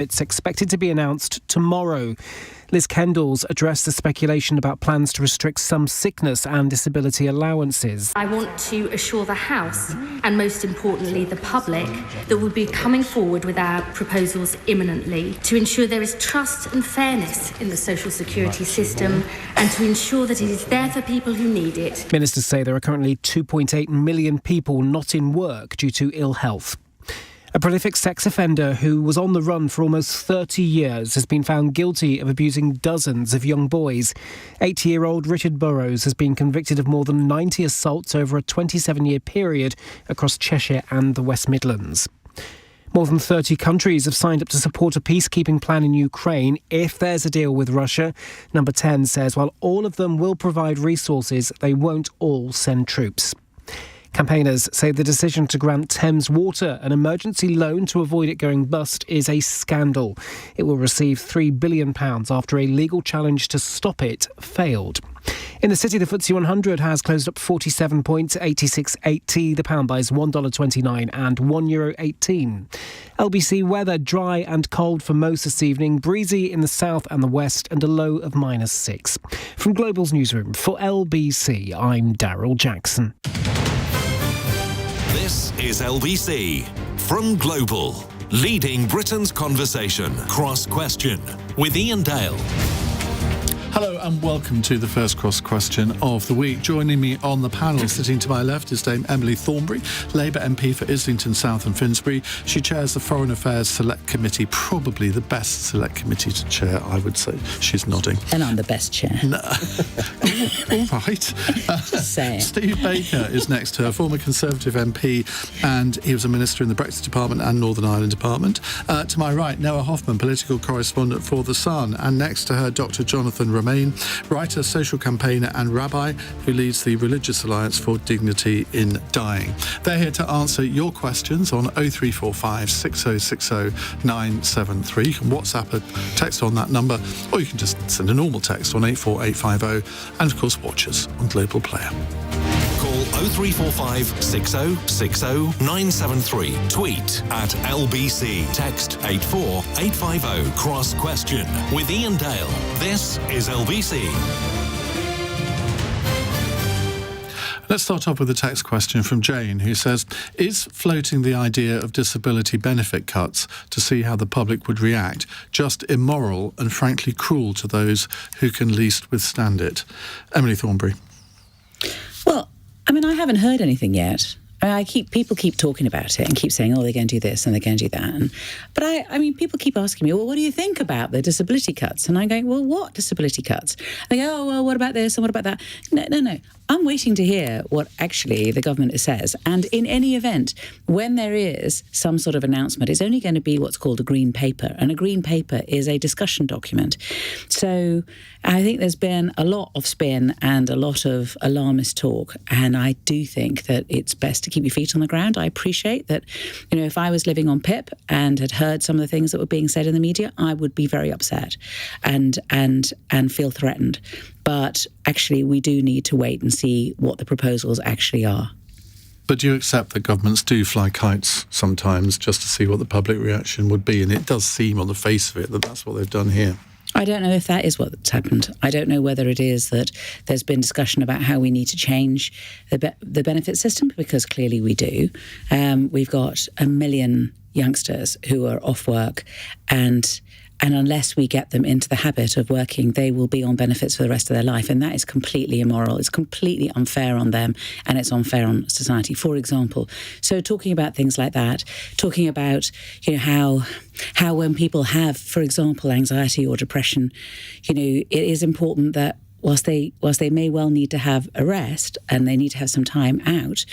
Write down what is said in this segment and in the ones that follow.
It's expected to be announced tomorrow. Liz Kendall's addressed the speculation about plans to restrict some sickness and disability allowances. I want to assure the House, and most importantly the public, that we'll be coming forward with our proposals imminently to ensure there is trust and fairness in the social security system and to ensure that it is there for people who need it. Ministers say there are currently 2.8 million people not in work due to ill health. A prolific sex offender who was on the run for almost 30 years has been found guilty of abusing dozens of young boys. 80-year-old Richard Burrows has been convicted of more than 90 assaults over a 27-year period across Cheshire and the West Midlands. More than 30 countries have signed up to support a peacekeeping plan in Ukraine if there's a deal with Russia. Number 10 says while all of them will provide resources, they won't all send troops. Campaigners say the decision to grant Thames Water an emergency loan to avoid it going bust is a scandal. It will receive £3 billion after a legal challenge to stop it failed. In the city, the FTSE 100 has closed up 47 points, 86.80. The pound buys $1.29 and €1.18. LBC weather, dry and cold for most this evening, breezy in the south and the west, and a low of -6. From Global's newsroom, for LBC, I'm Daryl Jackson. This is LBC from Global, leading Britain's conversation. Cross Question with Iain Dale. Hello and welcome to the first cross question of the week. Joining me on the panel, sitting to my left, is Dame Emily Thornberry, Labour MP for Islington South and Finsbury. She chairs the Foreign Affairs Select Committee, probably the best select committee to chair, I would say. She's nodding. And I'm the best chair. No. All right. Just saying. Steve Baker is next to her, former Conservative MP, and he was a minister in the Brexit Department and Northern Ireland Department. To my right, Noah Hoffman, political correspondent for The Sun, and next to her, Dr. Jonathan Romain, writer, social campaigner and rabbi who leads the Religious Alliance for Dignity in Dying. They're here to answer your questions on 0345 6060 973. You can WhatsApp a text on that number, or you can just send a normal text on 84850, and of course watch us on Global Player. Call 0345 6060 973. Tweet at LBC. Text 84850. Cross Question with Iain Dale. This is LBC. Let's start off with a text question from Jane, who says, is floating the idea of disability benefit cuts to see how the public would react just immoral and frankly cruel to those who can least withstand it? Emily Thornberry. Well, I mean, I haven't heard anything yet. People keep talking about it and keep saying, oh, they're going to do this and they're going to do that. But I mean, people keep asking me, well, what do you think about the disability cuts? And I'm going, well, what disability cuts? They go, oh, well, what about this and what about that? No. I'm waiting to hear what actually the government says. And in any event, when there is some sort of announcement, it's only going to be what's called a green paper. And a green paper is a discussion document. So I think there's been a lot of spin and a lot of alarmist talk. And I do think that it's best to keep your feet on the ground. I appreciate that, if I was living on PIP and had heard some of the things that were being said in the media, I would be very upset and feel threatened. But actually, we do need to wait and see what the proposals actually are. But do you accept that governments do fly kites sometimes just to see what the public reaction would be? And it does seem on the face of it that that's what they've done here. I don't know if that is what's happened. I don't know whether it is that there's been discussion about how we need to change the benefit system, because clearly we do. We've got 1 million youngsters who are off work, and unless we get them into the habit of working, they will be on benefits for the rest of their life. And that is completely immoral. It's completely unfair on them, and it's unfair on society, for example. So talking about things like that, talking about, how when people have, for example, anxiety or depression, it is important that whilst they may well need to have a rest and they need to have some time out,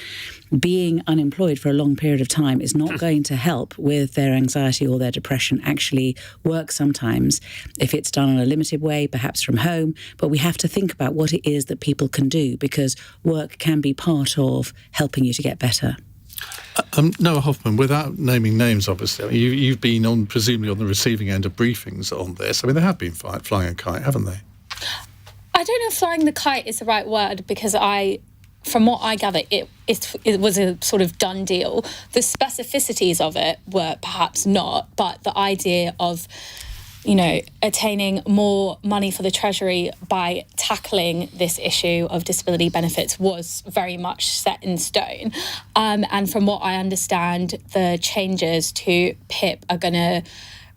being unemployed for a long period of time is not going to help with their anxiety or their depression. Actually, work sometimes, if it's done in a limited way, perhaps from home, but we have to think about what it is that people can do, because work can be part of helping you to get better. Noah Hoffman, without naming names, obviously, you've been presumably on the receiving end of briefings on this. I mean, they have been flying a kite, haven't they? I don't know if flying the kite is the right word, because from what I gather, it was a sort of done deal. The specificities of it were perhaps not, but the idea of, attaining more money for the Treasury by tackling this issue of disability benefits was very much set in stone. And from what I understand, the changes to PIP are going to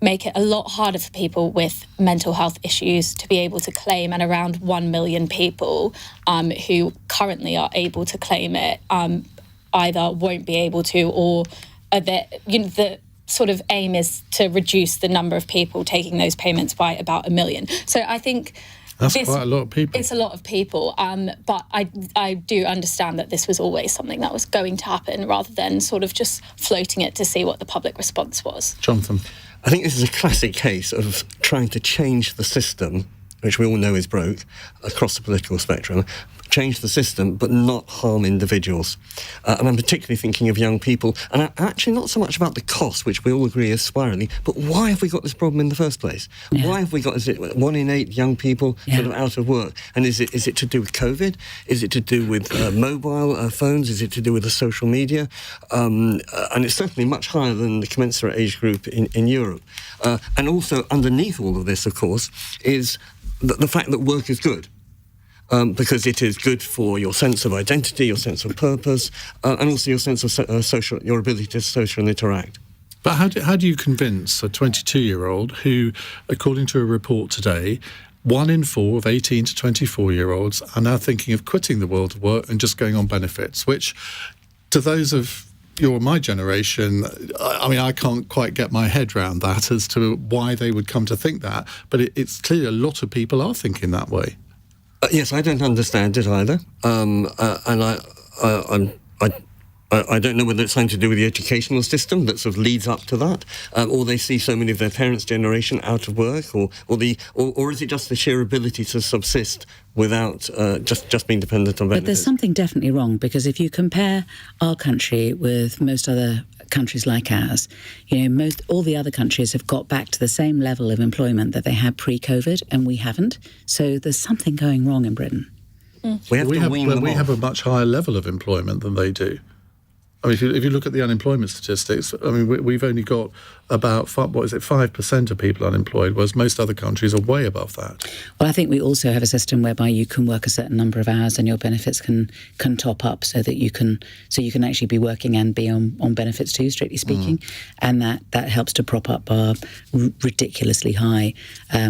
make it a lot harder for people with mental health issues to be able to claim, and around 1 million people who currently are able to claim it either won't be able to, or the sort of aim is to reduce the number of people taking those payments by about 1 million. So I think that's quite a lot of people. It's a lot of people, but I do understand that this was always something that was going to happen, rather than sort of just floating it to see what the public response was. Jonathan? I think this is a classic case of trying to change the system, which we all know is broke, across the political spectrum, change the system but not harm individuals. And I'm particularly thinking of young people, and actually not so much about the cost, which we all agree is spiralling, but why have we got this problem in the first place? Yeah. Why have we got, is it 1 in 8 young people sort of out of work? And is it to do with COVID? Is it to do with mobile phones? Is it to do with the social media? And it's certainly much higher than the commensurate age group in Europe. And also underneath all of this, of course, is the fact that work is good. Because it is good for your sense of identity, your sense of purpose, and also your sense of your ability to social interact. But how do you convince a 22-year-old who, according to a report today, 1 in 4 of 18 to 24-year-olds are now thinking of quitting the world of work and just going on benefits, which, to those of your or my generation, I can't quite get my head around that as to why they would come to think that, but it's clear a lot of people are thinking that way. Yes, I don't understand it either, and I don't know whether it's something to do with the educational system that sort of leads up to that, or they see so many of their parents' generation out of work, or is it just the sheer ability to subsist without just being dependent on benefits? But there's something definitely wrong, because if you compare our country with most other countries like ours, all the other countries have got back to the same level of employment that they had pre-COVID, and we haven't. So there's something going wrong in Britain. We have a much higher level of employment than they do. I mean, if you look at the unemployment statistics, I mean, we've only got about 5% of people unemployed, whereas most other countries are way above that. Well, I think we also have a system whereby you can work a certain number of hours and your benefits can top up, so that you can actually be working and be on benefits too, strictly speaking, and that helps to prop up our ridiculously high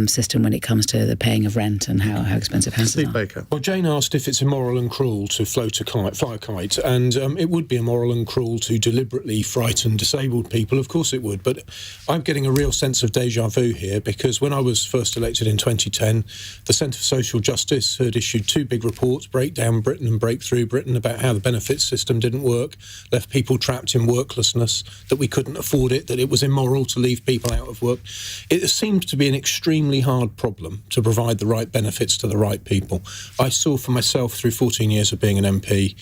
system when it comes to the paying of rent and how expensive houses Steve are. Baker. Well, Jane asked if it's immoral and cruel to fly a kite, and it would be immoral and cruel to deliberately frighten disabled people. Of course it would, but I'm getting a real sense of déjà vu here, because when I was first elected in 2010, the Centre for Social Justice had issued 2 big reports, Breakdown Britain and Breakthrough Britain, about how the benefits system didn't work, left people trapped in worklessness, that we couldn't afford it, that it was immoral to leave people out of work. It seems to be an extremely hard problem to provide the right benefits to the right people. I saw for myself through 14 years of being an MP,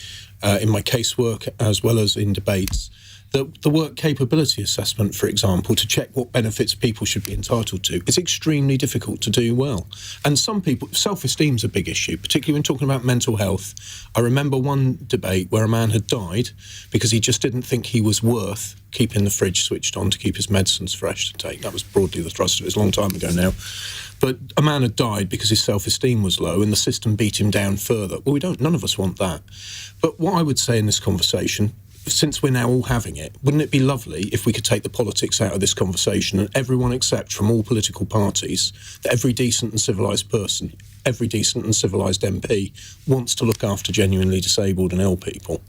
in my casework as well as in debates, the work capability assessment, for example, to check what benefits people should be entitled to, is extremely difficult to do well. And some people, self-esteem's a big issue, particularly when talking about mental health. I remember one debate where a man had died because he just didn't think he was worth keeping the fridge switched on to keep his medicines fresh to take. That was broadly the thrust of it. It's a long time ago now. But a man had died because his self-esteem was low and the system beat him down further. Well, none of us want that. But what I would say in this conversation, since we're now all having it, wouldn't it be lovely if we could take the politics out of this conversation and everyone accept from all political parties that every decent and civilised person, every decent and civilised MP wants to look after genuinely disabled and ill people?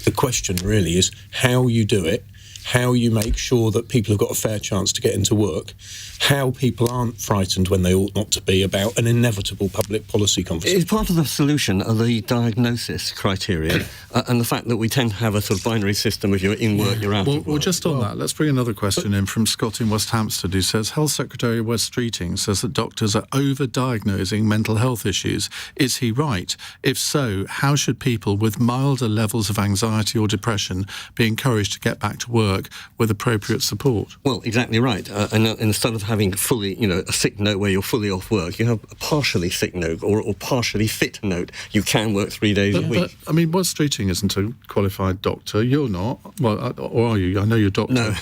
The question really is how you do it, how you make sure that people have got a fair chance to get into work, how people aren't frightened when they ought not to be about an inevitable public policy conversation. Is part of the solution are the diagnosis criteria and the fact that we tend to have a sort of binary system: if you're in work, you're out of work. Well, just on that, let's bring another question in from Scott in West Hampstead, who says, Health Secretary Wes Streeting says that doctors are over-diagnosing mental health issues. Is he right? If so, how should people with milder levels of anxiety or depression be encouraged to get back to work work with appropriate support. Well, exactly right. And instead of having fully, a sick note where you're fully off work, you have a partially sick note or partially fit note. You can work 3 days a week. But, I mean, Wes Streeting isn't a qualified doctor. You're not. Well, or are you? I know you're a doctor. No.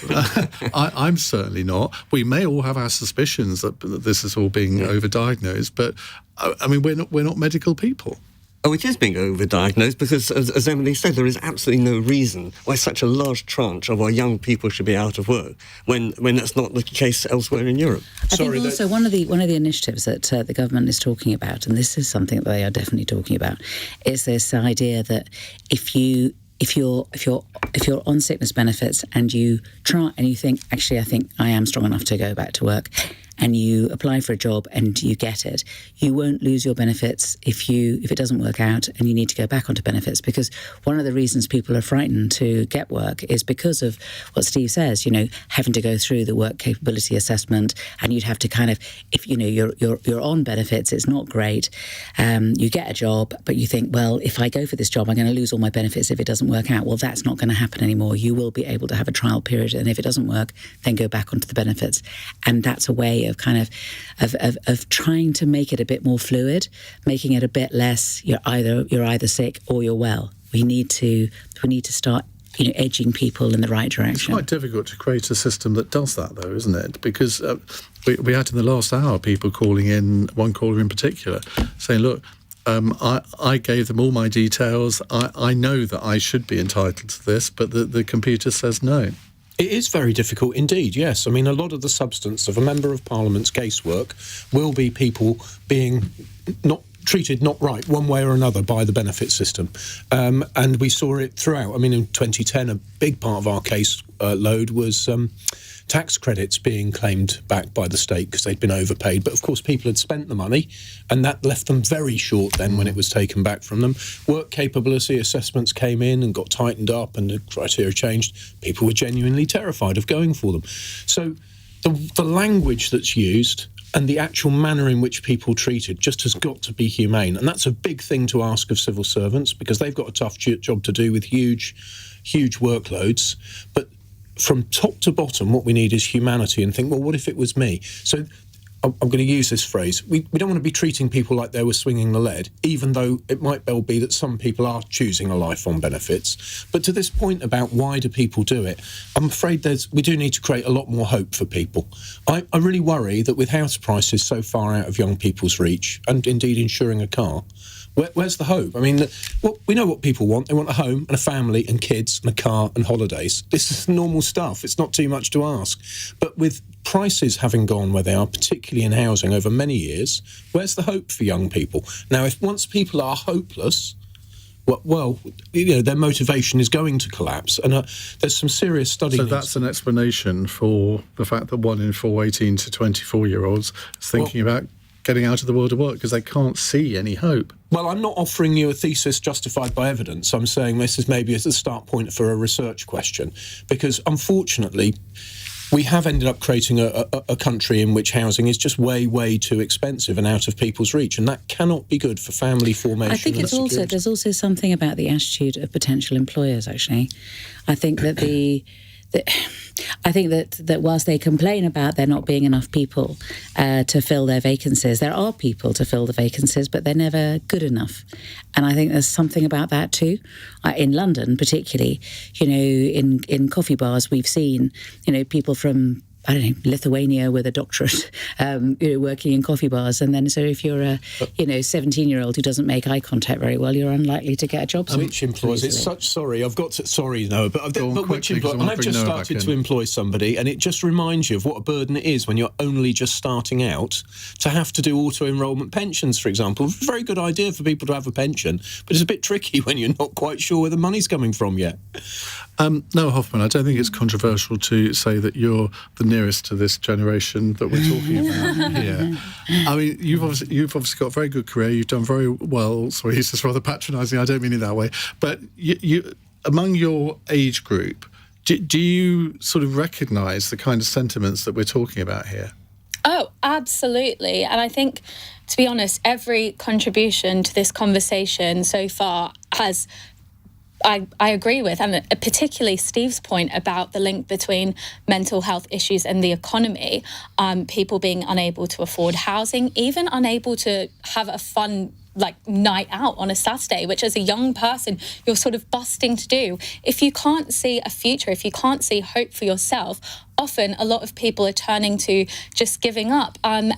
I'm certainly not. We may all have our suspicions that this is all being overdiagnosed, but, I mean, we're not medical people. Oh, it is being overdiagnosed because, as Emily said, there is absolutely no reason why such a large tranche of our young people should be out of work when that's not the case elsewhere in Europe. I think also one of the initiatives that the government is talking about, and this is something that they are definitely talking about, is this idea that if you're on sickness benefits and you try and you think, actually, I think I am strong enough to go back to work, and you apply for a job and you get it, you won't lose your benefits if it doesn't work out and you need to go back onto benefits. Because one of the reasons people are frightened to get work is because of what Steve says, having to go through the work capability assessment, and you'd have to kind of, if you're on benefits, it's not great. You get a job, but you think, well, if I go for this job, I'm going to lose all my benefits if it doesn't work out. Well, that's not going to happen anymore. You will be able to have a trial period, and if it doesn't work, then go back onto the benefits. And that's a way of kind of trying to make it a bit more fluid, making it a bit less you're either sick or you're well. We need to start edging people in the right direction. It's quite difficult to create a system that does that, though, isn't it? Because we had in the last hour people calling in, one caller in particular, saying, look, I gave them all my details. I know that I should be entitled to this, but the computer says no. It is very difficult indeed, yes. I mean, a lot of the substance of a Member of Parliament's casework will be people being treated not right one way or another by the benefit system. And we saw it throughout. I mean, in 2010, a big part of our case load was tax credits being claimed back by the state because they'd been overpaid. But, of course, people had spent the money, and that left them very short then when it was taken back from them. Work capability assessments came in and got tightened up and the criteria changed. People were genuinely terrified of going for them. So the language that's used and the actual manner in which people treated just has got to be humane. And that's a big thing to ask of civil servants because they've got a tough job to do with huge workloads. But from top to bottom, what we need is humanity and think, well, what if it was me? So I'm going to use this phrase. We don't want to be treating people like they were swinging the lead, even though it might well be that some people are choosing a life on benefits. But to this point about why do people do it, I'm afraid we do need to create a lot more hope for people. I really worry that with house prices so far out of young people's reach, and indeed insuring a car, where's the hope? I mean, we know what people want. They want a home and a family and kids and a car and holidays. This is normal stuff. It's not too much to ask. But with prices having gone where they are, particularly in housing over many years, where's the hope for young people? Now, if once people are hopeless, well, their motivation is going to collapse. And there's some serious studies. So that's an explanation for the fact that 1 in 4 18 to 24-year-olds is thinking about getting out of the world of work because they can't see any hope. Well, I'm not offering you a thesis justified by evidence. I'm saying this is maybe as a start point for a research question, because unfortunately we have ended up creating a country in which housing is just way, way too expensive and out of people's reach, and that cannot be good for family formation. I think there's also something about the attitude of potential employers, actually. I think that that whilst they complain about there not being enough people to fill their vacancies, there are people to fill the vacancies, but they're never good enough. And I think there's something about that too. In London, particularly, in coffee bars, we've seen, people from, I don't know, Lithuania with a doctorate, working in coffee bars. And then, so if you're a, 17-year-old who doesn't make eye contact very well, you're unlikely to get a job. Which employers? It's such, Noah, but which employer? And I've just started to employ somebody, and it just reminds you of what a burden it is when you're only just starting out to have to do auto-enrolment pensions, for example. Very good idea for people to have a pension, but it's a bit tricky when you're not quite sure where the money's coming from yet. Noah Hoffman, I don't think it's controversial to say that you're the nearest to this generation that we're talking about here. I mean, you've obviously got a very good career. You've done very well. Sorry, he's just rather patronising. I don't mean it that way. But you among your age group, do you sort of recognise the kind of sentiments that we're talking about here? Oh, absolutely. And I think, to be honest, every contribution to this conversation so far has I agree with, and particularly Steve's point about the link between mental health issues and the economy, people being unable to afford housing, even unable to have a fun night out on a Saturday, which as a young person you're sort of busting to do. If you can't see a future, if you can't see hope for yourself, often a lot of people are turning to just giving up. And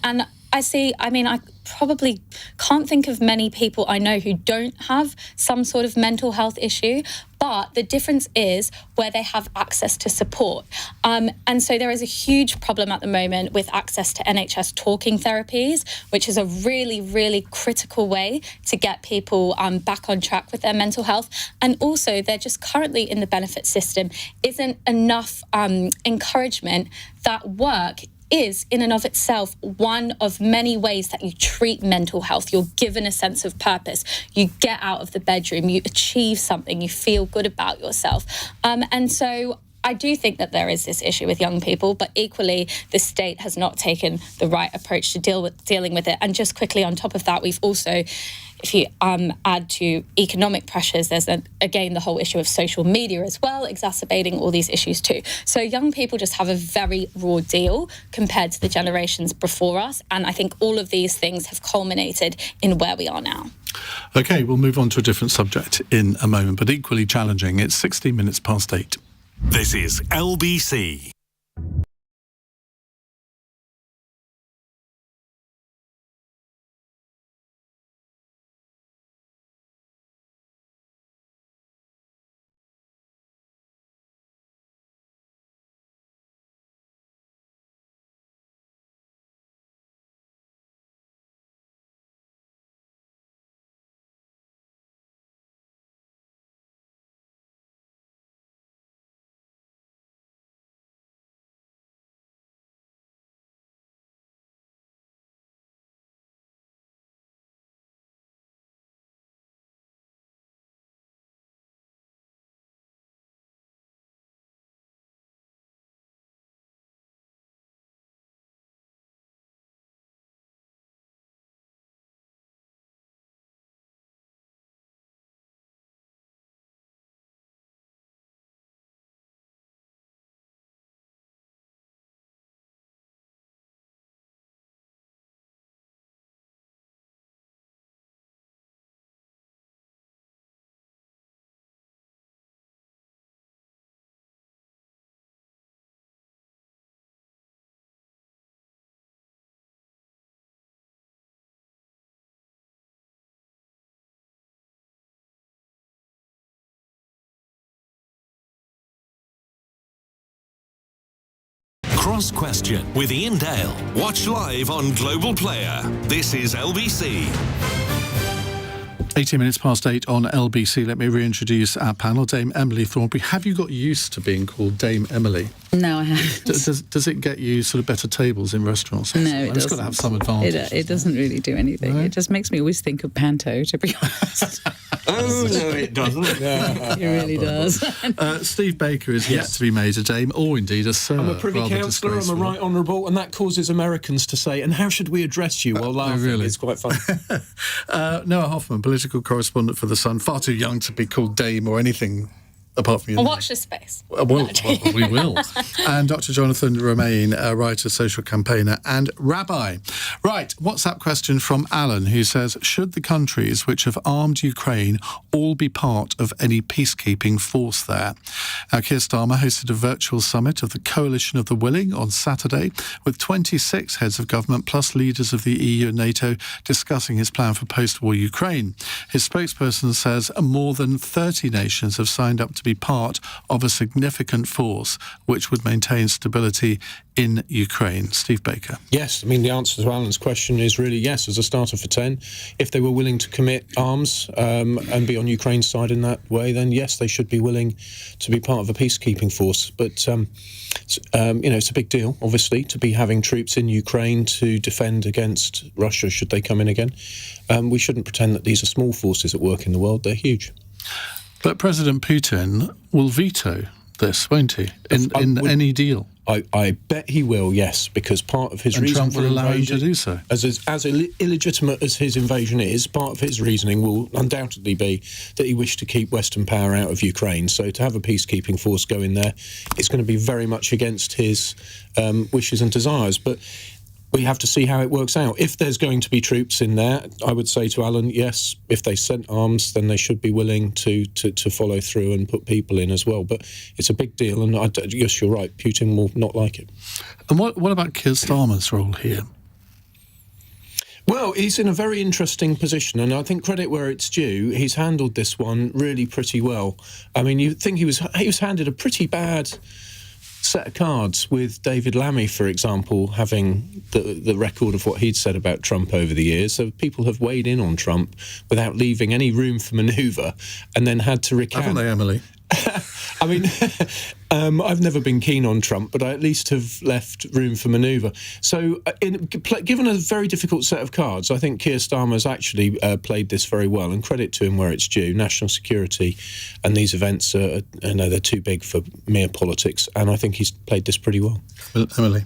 I probably can't think of many people I know who don't have some sort of mental health issue, but the difference is where they have access to support. And so there is a huge problem at the moment with access to NHS talking therapies, which is a really, really critical way to get people back on track with their mental health. And also, they're just currently in the benefit system isn't enough encouragement that work is in and of itself one of many ways that you treat mental health. You're given a sense of purpose. You get out of the bedroom, you achieve something, you feel good about yourself. And so I do think that there is this issue with young people, but equally the state has not taken the right approach to dealing with it. And just quickly on top of that, we've also, if you add to economic pressures, there's again the whole issue of social media as well, exacerbating all these issues too. So young people just have a very raw deal compared to the generations before us. And I think all of these things have culminated in where we are now. OK, we'll move on to a different subject in a moment, but equally challenging. It's 16 minutes past 8. This is LBC. Cross Question with Iain Dale. Watch live on Global Player. This is LBC. 18 minutes past 8 on LBC. Let me reintroduce our panel. Dame Emily Thornberry. Have you got used to being called Dame Emily? No, I haven't. Does it get you sort of better tables in restaurants? No, it doesn't. It's got to have some advantage. It doesn't really do anything. No? It just makes me always think of panto, to be honest. Oh, no, it doesn't. It really does. Steve Baker is yet to be made a dame, or indeed a sir. I'm a Privy Councillor, I'm a Right Honourable, and that causes Americans to say, and how should we address you? While laughing. Really? It's quite fun. Noah Hoffman, political correspondent for The Sun, far too young to be called dame or anything apart from your name. Watch this space. Well, we will. And Dr. Jonathan Romain, writer, social campaigner, and rabbi. Right, WhatsApp question from Alan, who says, should the countries which have armed Ukraine all be part of any peacekeeping force there? Now, Keir Starmer hosted a virtual summit of the Coalition of the Willing on Saturday, with 26 heads of government plus leaders of the EU and NATO discussing his plan for post-war Ukraine. His spokesperson says more than 30 nations have signed up to be part of a significant force which would maintain stability in Ukraine. Steve Baker. Yes, I mean, the answer to Alan's question is really yes, as a starter for 10. If they were willing to commit arms and be on Ukraine's side in that way, then yes, they should be willing to be part of a peacekeeping force. But, it's a big deal, obviously, to be having troops in Ukraine to defend against Russia should they come in again. We shouldn't pretend that these are small forces at work in the world. They're huge. But President Putin will veto this, won't he? In any deal. I bet he will, yes, because part of his reason Trump for will allow him invasion, to do so. as illegitimate as his invasion is, part of his reasoning will undoubtedly be that he wished to keep Western power out of Ukraine. So to have a peacekeeping force go in there, it's going to be very much against his wishes and desires. But we have to see how it works out. If there's going to be troops in there, I would say to Alan, yes, if they sent arms, then they should be willing to follow through and put people in as well. But it's a big deal, and yes, you're right, Putin will not like it. And what about Keir Starmer's role here? Well, he's in a very interesting position, and I think credit where it's due, he's handled this one really pretty well. I mean, you think he was handed a pretty bad set of cards, with David Lammy, for example, having the record of what he'd said about Trump over the years. So people have weighed in on Trump without leaving any room for manoeuvre, and then had to recant. Haven't they, Emily? I mean, I've never been keen on Trump, but I at least have left room for manoeuvre. So, given a very difficult set of cards, I think Keir Starmer's actually played this very well, and credit to him where it's due. National security and these events they're too big for mere politics, and I think he's played this pretty well. Well, Emily?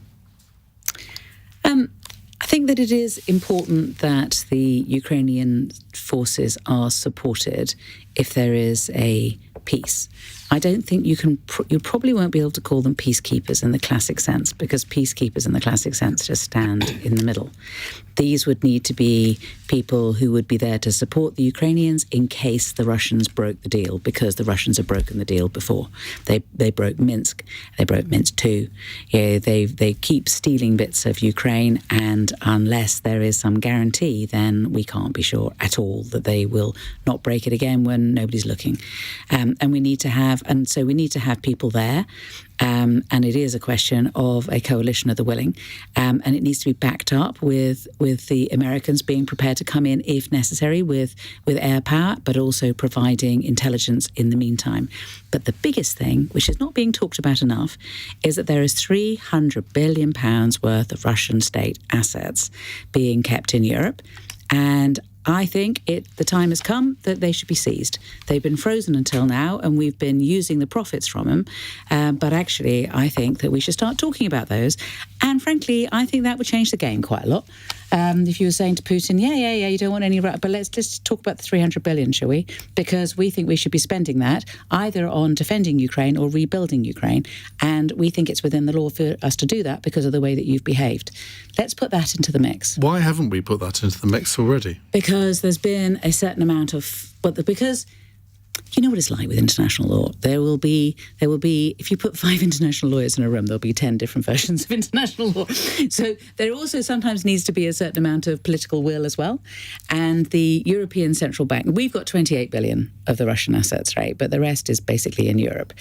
I think that it is important that the Ukrainian forces are supported if there is a peace. I don't think you probably won't be able to call them peacekeepers in the classic sense, because peacekeepers in the classic sense just stand in the middle. These would need to be people who would be there to support the Ukrainians in case the Russians broke the deal, because the Russians have broken the deal before. They broke Minsk. They broke Minsk too. Yeah, they keep stealing bits of Ukraine, and unless there is some guarantee, then we can't be sure at all that they will not break it again when nobody's looking. And we need to have people there. And it is a question of a coalition of the willing, and it needs to be backed up with the Americans being prepared to come in if necessary with air power, but also providing intelligence in the meantime. But the biggest thing, which is not being talked about enough, is that there is £300 billion worth of Russian state assets being kept in Europe, and I think the time has come that they should be seized. They've been frozen until now, and we've been using the profits from them. But actually, I think that we should start talking about those. And frankly, I think that would change the game quite a lot. If you were saying to Putin, yeah, you don't want any, but let's talk about the 300 billion, shall we? Because we think we should be spending that either on defending Ukraine or rebuilding Ukraine. And we think it's within the law for us to do that because of the way that you've behaved. Let's put that into the mix. Why haven't we put that into the mix already? Because there's been a certain amount of, because you know what it's like with international law. There will be, if you put 5 international lawyers in a room, there'll be 10 different versions of international law. So there also sometimes needs to be a certain amount of political will as well. And the European Central Bank, we've got 28 billion of the Russian assets, right? But the rest is basically in Europe.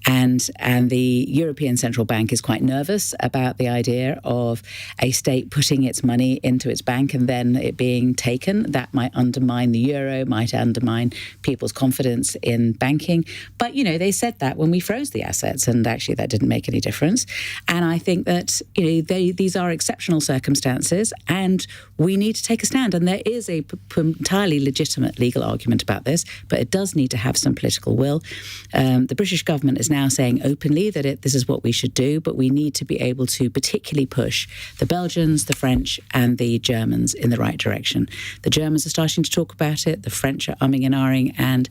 And the European Central Bank is quite nervous about the idea of a state putting its money into its bank and then it being taken. That might undermine the euro, might undermine people's confidence in banking. But, they said that when we froze the assets, and actually that didn't make any difference. And I think that, these are exceptional circumstances and we need to take a stand. And there is a entirely legitimate legal argument about this, but it does need to have some political will. The British government is now saying openly that this is what we should do, but we need to be able to particularly push the Belgians, the French and the Germans in the right direction. The Germans are starting to talk about it. The French are umming and ahhing. And,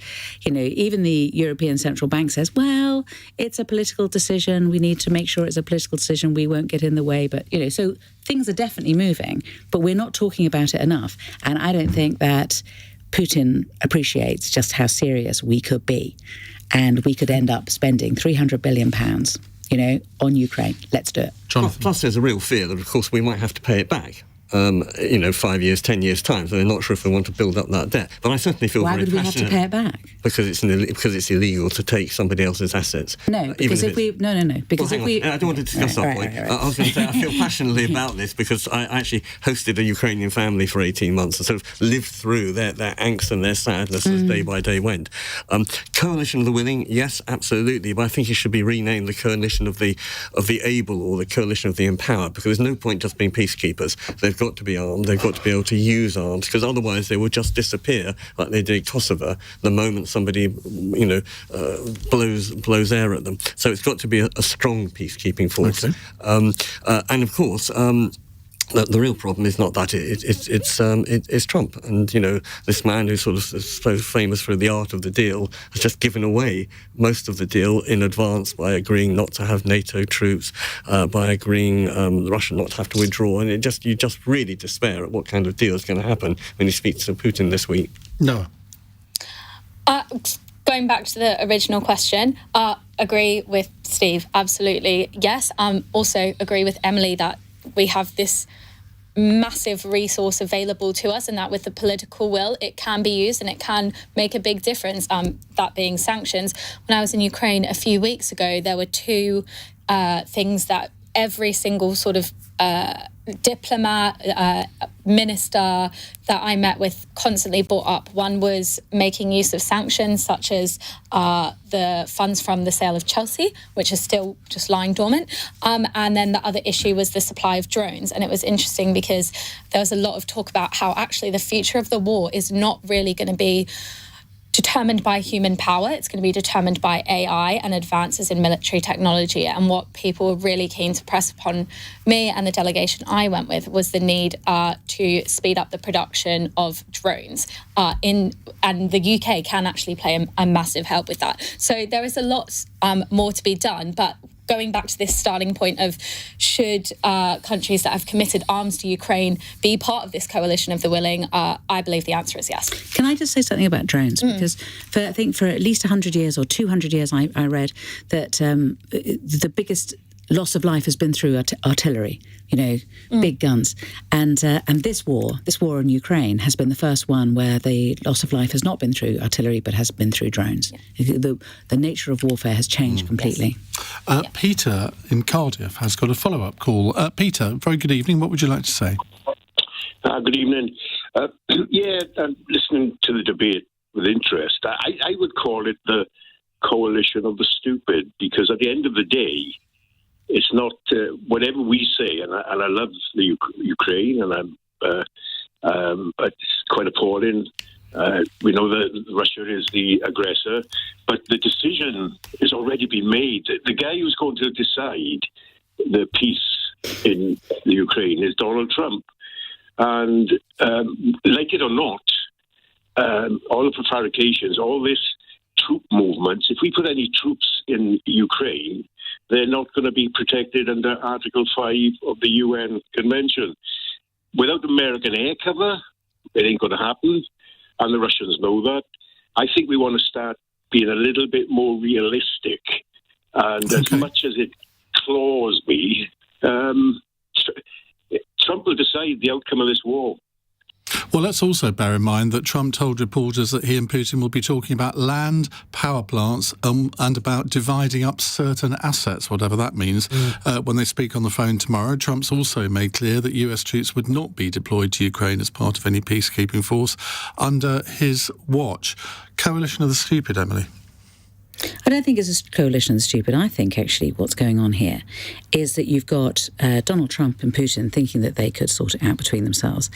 even the European Central Bank says, well, it's a political decision. We need to make sure it's a political decision. We won't get in the way. But, so things are definitely moving, but we're not talking about it enough. And I don't think that Putin appreciates just how serious we could be. And we could end up spending £300 billion, on Ukraine. Let's do it. Jonathan. Plus, there's a real fear that, of course, we might have to pay it back. 5 years, 10 years' time, so they're not sure if they want to build up that debt. But I certainly feel very passionate. Why would we have to pay it back? Because it's illegal to take somebody else's assets. No, because Because I don't want to discuss that point. Right. I was going to say I feel passionately about this because I actually hosted a Ukrainian family for 18 months and sort of lived through their angst and their sadness as day by day went. Coalition of the willing, yes, absolutely, but I think it should be renamed the coalition of the able or the coalition of the empowered, because there's no point just being peacekeepers. They've they've got to be armed, they've got to be able to use arms, because otherwise they will just disappear like they did Kosovo the moment somebody, blows air at them. So it's got to be a strong peacekeeping force. Okay. And of course, the real problem is not that it's Trump, and this man who sort of is so famous for the art of the deal has just given away most of the deal in advance by agreeing not to have NATO troops, by agreeing Russia not to have to withdraw, and you just really despair at what kind of deal is going to happen when he speaks to Putin this week. Noah. Going back to the original question, agree with Steve, absolutely, yes. Also agree with Emily that we have this massive resource available to us, and that with the political will, it can be used and it can make a big difference, that being sanctions. When I was in Ukraine a few weeks ago, there were two things that every single sort of diplomat, minister that I met with constantly brought up. One was making use of sanctions, such as the funds from the sale of Chelsea, which is still just lying dormant. And then the other issue was the supply of drones. And it was interesting because there was a lot of talk about how actually the future of the war is not really going to be determined by human power. It's going to be determined by AI and advances in military technology. And what people were really keen to press upon me and the delegation I went with was the need to speed up the production of drones. And the UK can actually play a massive help with that. So there is a lot more to be done, but going back to this starting point of should countries that have committed arms to Ukraine be part of this coalition of the willing, I believe the answer is yes. Can I just say something about drones? Because I think for at least 100 years or 200 years, I read that the biggest loss of life has been through artillery, big guns. And this war in Ukraine has been the first one where the loss of life has not been through artillery, but has been through drones. Yeah. The nature of warfare has changed completely. Yes. Peter in Cardiff has got a follow-up call. Peter, very good evening. What would you like to say? Good evening. I'm listening to the debate with interest. I would call it the coalition of the stupid, because at the end of the day, it's not whatever we say, and I love the Ukraine, and but it's quite appalling. We know that Russia is the aggressor, but the decision has already been made. The guy who's going to decide the peace in the Ukraine is Donald Trump. And like it or not, all the prevarications, all this troop movements, if we put any troops in Ukraine, they're not going to be protected under Article 5 of the UN Convention. Without American air cover, it ain't going to happen, and the Russians know that. I think we want to start being a little bit more realistic, and as much as it claws me, Trump will decide the outcome of this war. Well, let's also bear in mind that Trump told reporters that he and Putin will be talking about land, power plants, and about dividing up certain assets, whatever that means, when they speak on the phone tomorrow. Trump's also made clear that US troops would not be deployed to Ukraine as part of any peacekeeping force under his watch. Coalition of the stupid, Emily? I don't think it's a coalition of the stupid. I think actually what's going on here is that you've got Donald Trump and Putin thinking that they could sort it out between themselves.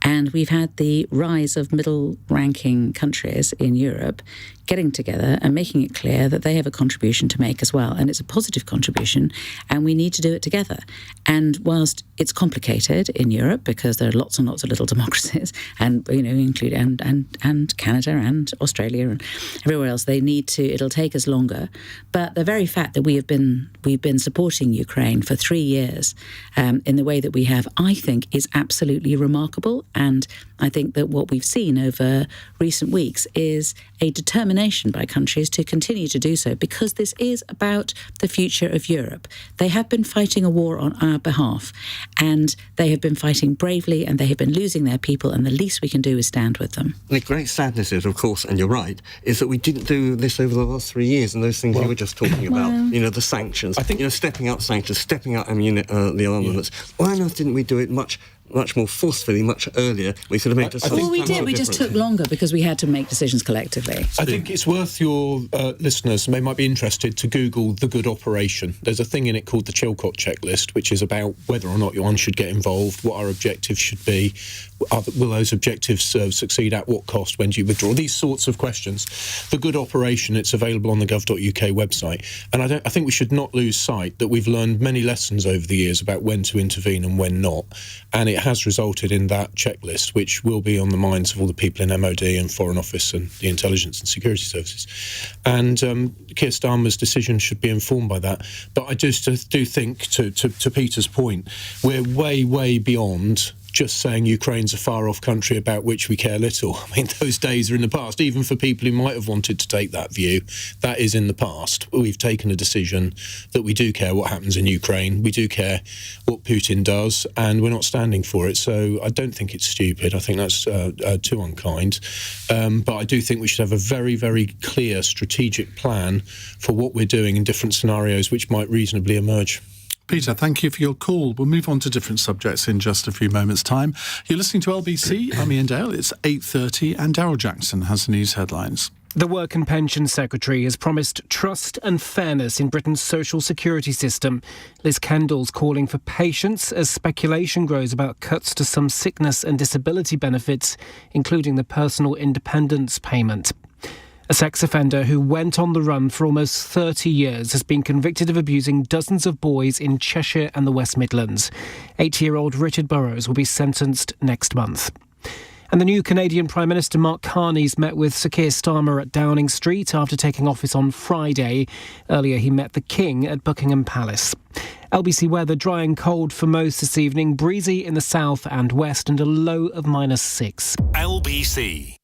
And we've had the rise of middle-ranking countries in Europe getting together and making it clear that they have a contribution to make as well. And it's a positive contribution, and we need to do it together. And whilst it's complicated in Europe because there are lots and lots of little democracies, and include and Canada and Australia and everywhere else, it'll take us longer. But the very fact that we've been supporting Ukraine for 3 years in the way that we have, I think, is absolutely remarkable. And I think that what we've seen over recent weeks is a determination by countries to continue to do so, because this is about the future of Europe. They have been fighting a war on our behalf, and they have been fighting bravely, and they have been losing their people, and the least we can do is stand with them. The great sadness is, of course, and you're right, is that we didn't do this over the last 3 years, and those things you were just talking about, the sanctions, I think, stepping up sanctions, stepping up the armaments. Why on earth didn't we do it much much more forcefully, much earlier, we could have made decisions. Well, we did. We just took longer because we had to make decisions collectively. I think it's worth your listeners, they might be interested, to Google the good operation. There's a thing in it called the Chilcot checklist, which is about whether or not one should get involved, what our objectives should be, will those objectives succeed, at what cost, when do you withdraw, these sorts of questions. The good operation, it's available on the gov.uk website. And I think we should not lose sight that we've learned many lessons over the years about when to intervene and when not. And it has resulted in that checklist, which will be on the minds of all the people in MOD and Foreign Office and the intelligence and security services. And Keir Starmer's decision should be informed by that. But I do think, to Peter's point, we're way, way beyond just saying Ukraine's a far-off country about which we care little. I mean, those days are in the past. Even for people who might have wanted to take that view, that is in the past. We've taken a decision that we do care what happens in Ukraine. We do care what Putin does, and we're not standing for it. So I don't think it's stupid. I think that's too unkind. But I do think we should have a very, very clear strategic plan for what we're doing in different scenarios which might reasonably emerge. Peter, thank you for your call. We'll move on to different subjects in just a few moments' time. You're listening to LBC. I'm Iain Dale. It's 8:30 and Daryl Jackson has the news headlines. The Work and Pensions Secretary has promised trust and fairness in Britain's social security system. Liz Kendall's calling for patience as speculation grows about cuts to some sickness and disability benefits, including the personal independence payment. A sex offender who went on the run for almost 30 years has been convicted of abusing dozens of boys in Cheshire and the West Midlands. 80-year-old Richard Burrows will be sentenced next month. And the new Canadian Prime Minister Mark Carney's met with Sir Keir Starmer at Downing Street after taking office on Friday. Earlier he met the King at Buckingham Palace. LBC weather, dry and cold for most this evening, breezy in the south and west and a low of -6. LBC.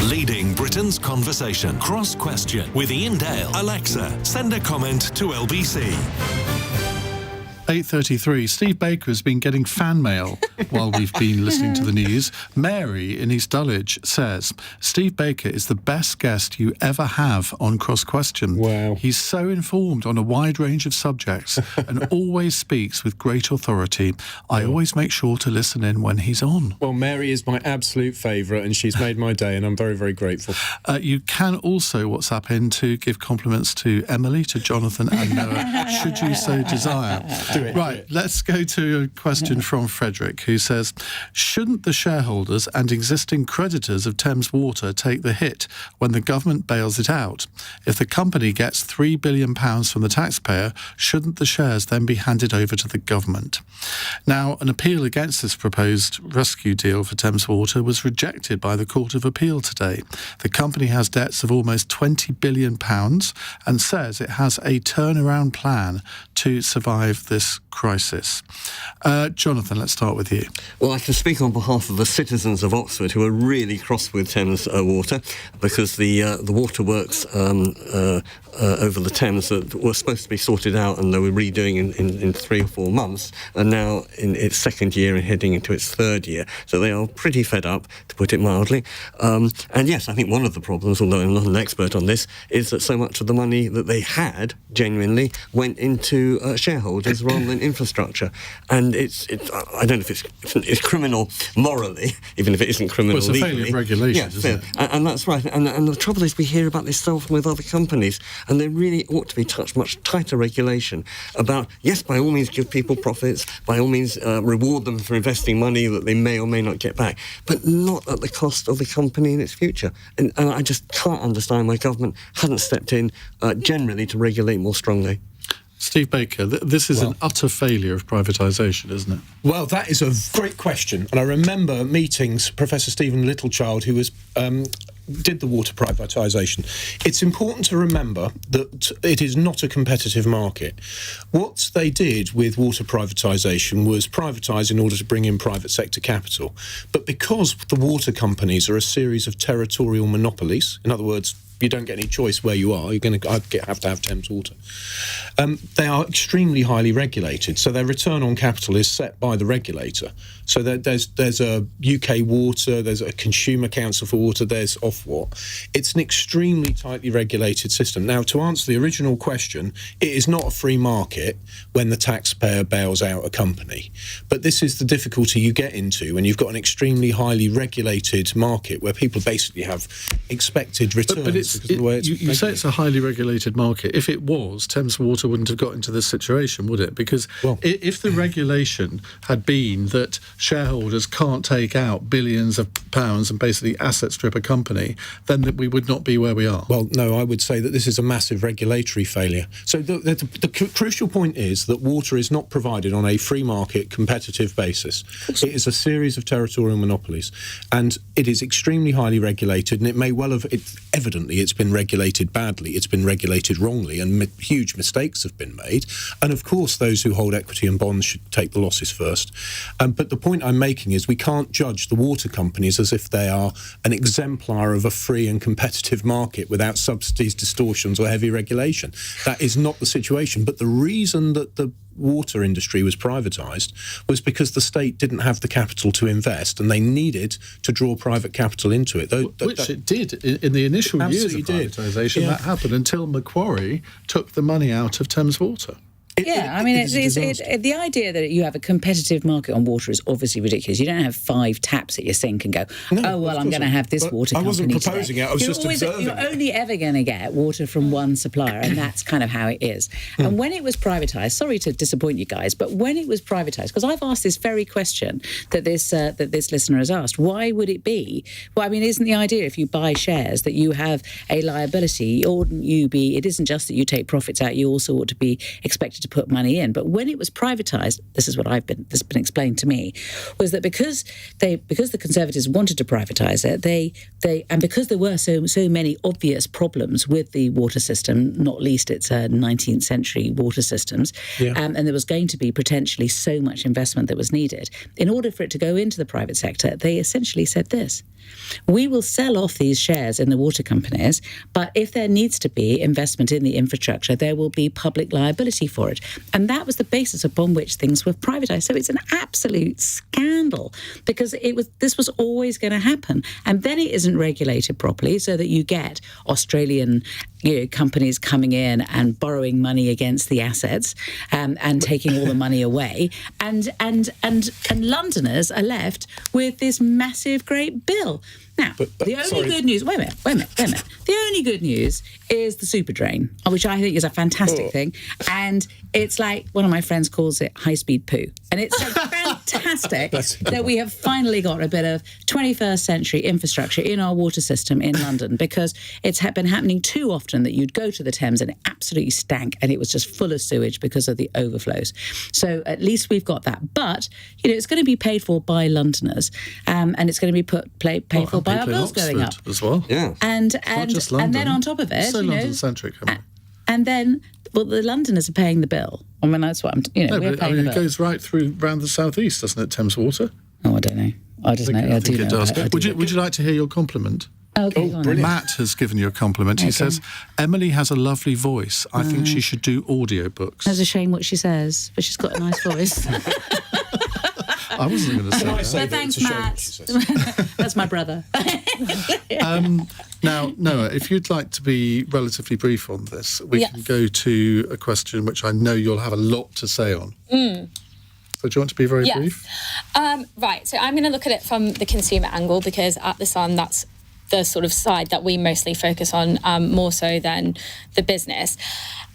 Leading Britain's conversation. Cross Question with Iain Dale. Alexa, send a comment to LBC. 8:33. Steve Baker has been getting fan mail while we've been listening to the news. Mary in East Dulwich says, Steve Baker is the best guest you ever have on Cross Question. Wow. He's so informed on a wide range of subjects and always speaks with great authority. I always make sure to listen in when he's on. Well, Mary is my absolute favourite and she's made my day and I'm very, very grateful. You can also WhatsApp in to give compliments to Emily, to Jonathan and Noah, should you so desire. Do it. Right, let's go to a question from Frederick, who says, shouldn't the shareholders and existing creditors of Thames Water take the hit when the government bails it out? If the company gets £3 billion from the taxpayer, shouldn't the shares then be handed over to the government? Now, an appeal against this proposed rescue deal for Thames Water was rejected by the Court of Appeal today. The company has debts of almost £20 billion and says it has a turnaround plan to survive this crisis. Jonathan, let's start with you. Well, I can speak on behalf of the citizens of Oxford who are really cross with Thames Water, because the waterworks over the Thames that were supposed to be sorted out and they were redoing in 3 or 4 months are now in its second year and heading into its third year. So they are pretty fed up, to put it mildly. And yes, I think one of the problems, although I'm not an expert on this, is that so much of the money that they had genuinely went into shareholders rather than infrastructure. And it's I don't know if it's criminal morally, even if it isn't criminal legally. Well, it's a failure of regulation, isn't it? And that's right. And the trouble is, we hear about this so often with other companies, and there really ought to be much tighter regulation about, yes, by all means give people profits, by all means reward them for investing money that they may or may not get back, but not at the cost of the company and its future. And I just can't understand why government hadn't stepped in generally to regulate more strongly. Steve Baker, this is an utter failure of privatisation, isn't it? Well, that is a great question. And I remember meetings Professor Stephen Littlechild, who was did the water privatisation. It's important to remember that it is not a competitive market. What they did with water privatisation was privatise in order to bring in private sector capital. But because the water companies are a series of territorial monopolies, in other words, you don't get any choice where you are. You're going to have to have Thames Water. They are extremely highly regulated, so their return on capital is set by the regulator. So there's a UK Water, there's a Consumer Council for Water, there's Ofwat. It's an extremely tightly regulated system. Now, to answer the original question, it is not a free market when the taxpayer bails out a company. But this is the difficulty you get into when you've got an extremely highly regulated market where people basically have expected returns. But you say it's a highly regulated market. If it was, Thames Water wouldn't have got into this situation, would it? Because if the regulation had been that shareholders can't take out billions of pounds and basically asset strip a company, then we would not be where we are. Well, no, I would say that this is a massive regulatory failure. So the crucial point is that water is not provided on a free market competitive basis. It is a series of territorial monopolies, and it is extremely highly regulated, and it may well have... Evidently, it's been regulated badly, it's been regulated wrongly, and huge mistakes have been made. And of course, those who hold equity and bonds should take the losses first. But the point I'm making is we can't judge the water companies as if they are an exemplar of a free and competitive market without subsidies, distortions, or heavy regulation. That is not the situation. But the reason that the water industry was privatised was because the state didn't have the capital to invest, and they needed to draw private capital into it. Which it did. In the initial years of privatisation, that happened until Macquarie took the money out of Thames Water. The idea that you have a competitive market on water is obviously ridiculous. You don't have 5 taps at your sink and go, I'm going to have this water company. I wasn't proposing today. it, I was just observing. You're only ever going to get water from one supplier, and that's kind of how it is. And when it was privatised, sorry to disappoint you guys, but when it was privatised, because I've asked this very question that this listener has asked, why would it be? Well, I mean, isn't the idea if you buy shares that you have a liability, oughtn't you be? It isn't just that you take profits out, you also ought to be expected to put money in. But when it was privatised, this is what this has been explained to me, was that because the Conservatives wanted to privatise it, and because there were so many obvious problems with the water system, not least its 19th century water systems, and there was going to be potentially so much investment that was needed, in order for it to go into the private sector, they essentially said this: we will sell off these shares in the water companies, but if there needs to be investment in the infrastructure, there will be public liability for it. And that was the basis upon which things were privatised. So it's an absolute scandal, because this was always going to happen. And then it isn't regulated properly, so that you get Australian companies coming in and borrowing money against the assets and taking all the money away, and Londoners are left with this massive great bill. Now, the only good news... Wait a minute. The only good news is the super drain, which I think is a fantastic thing. And it's like, one of my friends calls it high-speed poo. And it's like fantastic that we have finally got a bit of 21st century infrastructure in our water system in London, because it's been happening too often that you'd go to the Thames and it absolutely stank and it was just full of sewage because of the overflows. So at least we've got that. But, it's going to be paid for by Londoners, and it's going to be paid for by our bills going up as well. Yeah, and just London. And then on top of it, so London-centric. And then, the Londoners are paying the bill. I mean, that's what we're paying the bill. It goes right through around the southeast, doesn't it? Thames Water. Oh, I don't know. I just know. I think it does. Would you like to hear your compliment? Okay, brilliant. Matt has given you a compliment. He says, Emily has a lovely voice. I think she should do audiobooks. It's a shame what she says, but she's got a nice voice. I wasn't going to say that. But thanks, Matt. That's my brother. Now, Noah, if you'd like to be relatively brief on this, we can go to a question which I know you'll have a lot to say on. So do you want to be very brief? Right, so I'm going to look at it from the consumer angle, because at The Sun, that's the sort of side that we mostly focus on, more so than the business.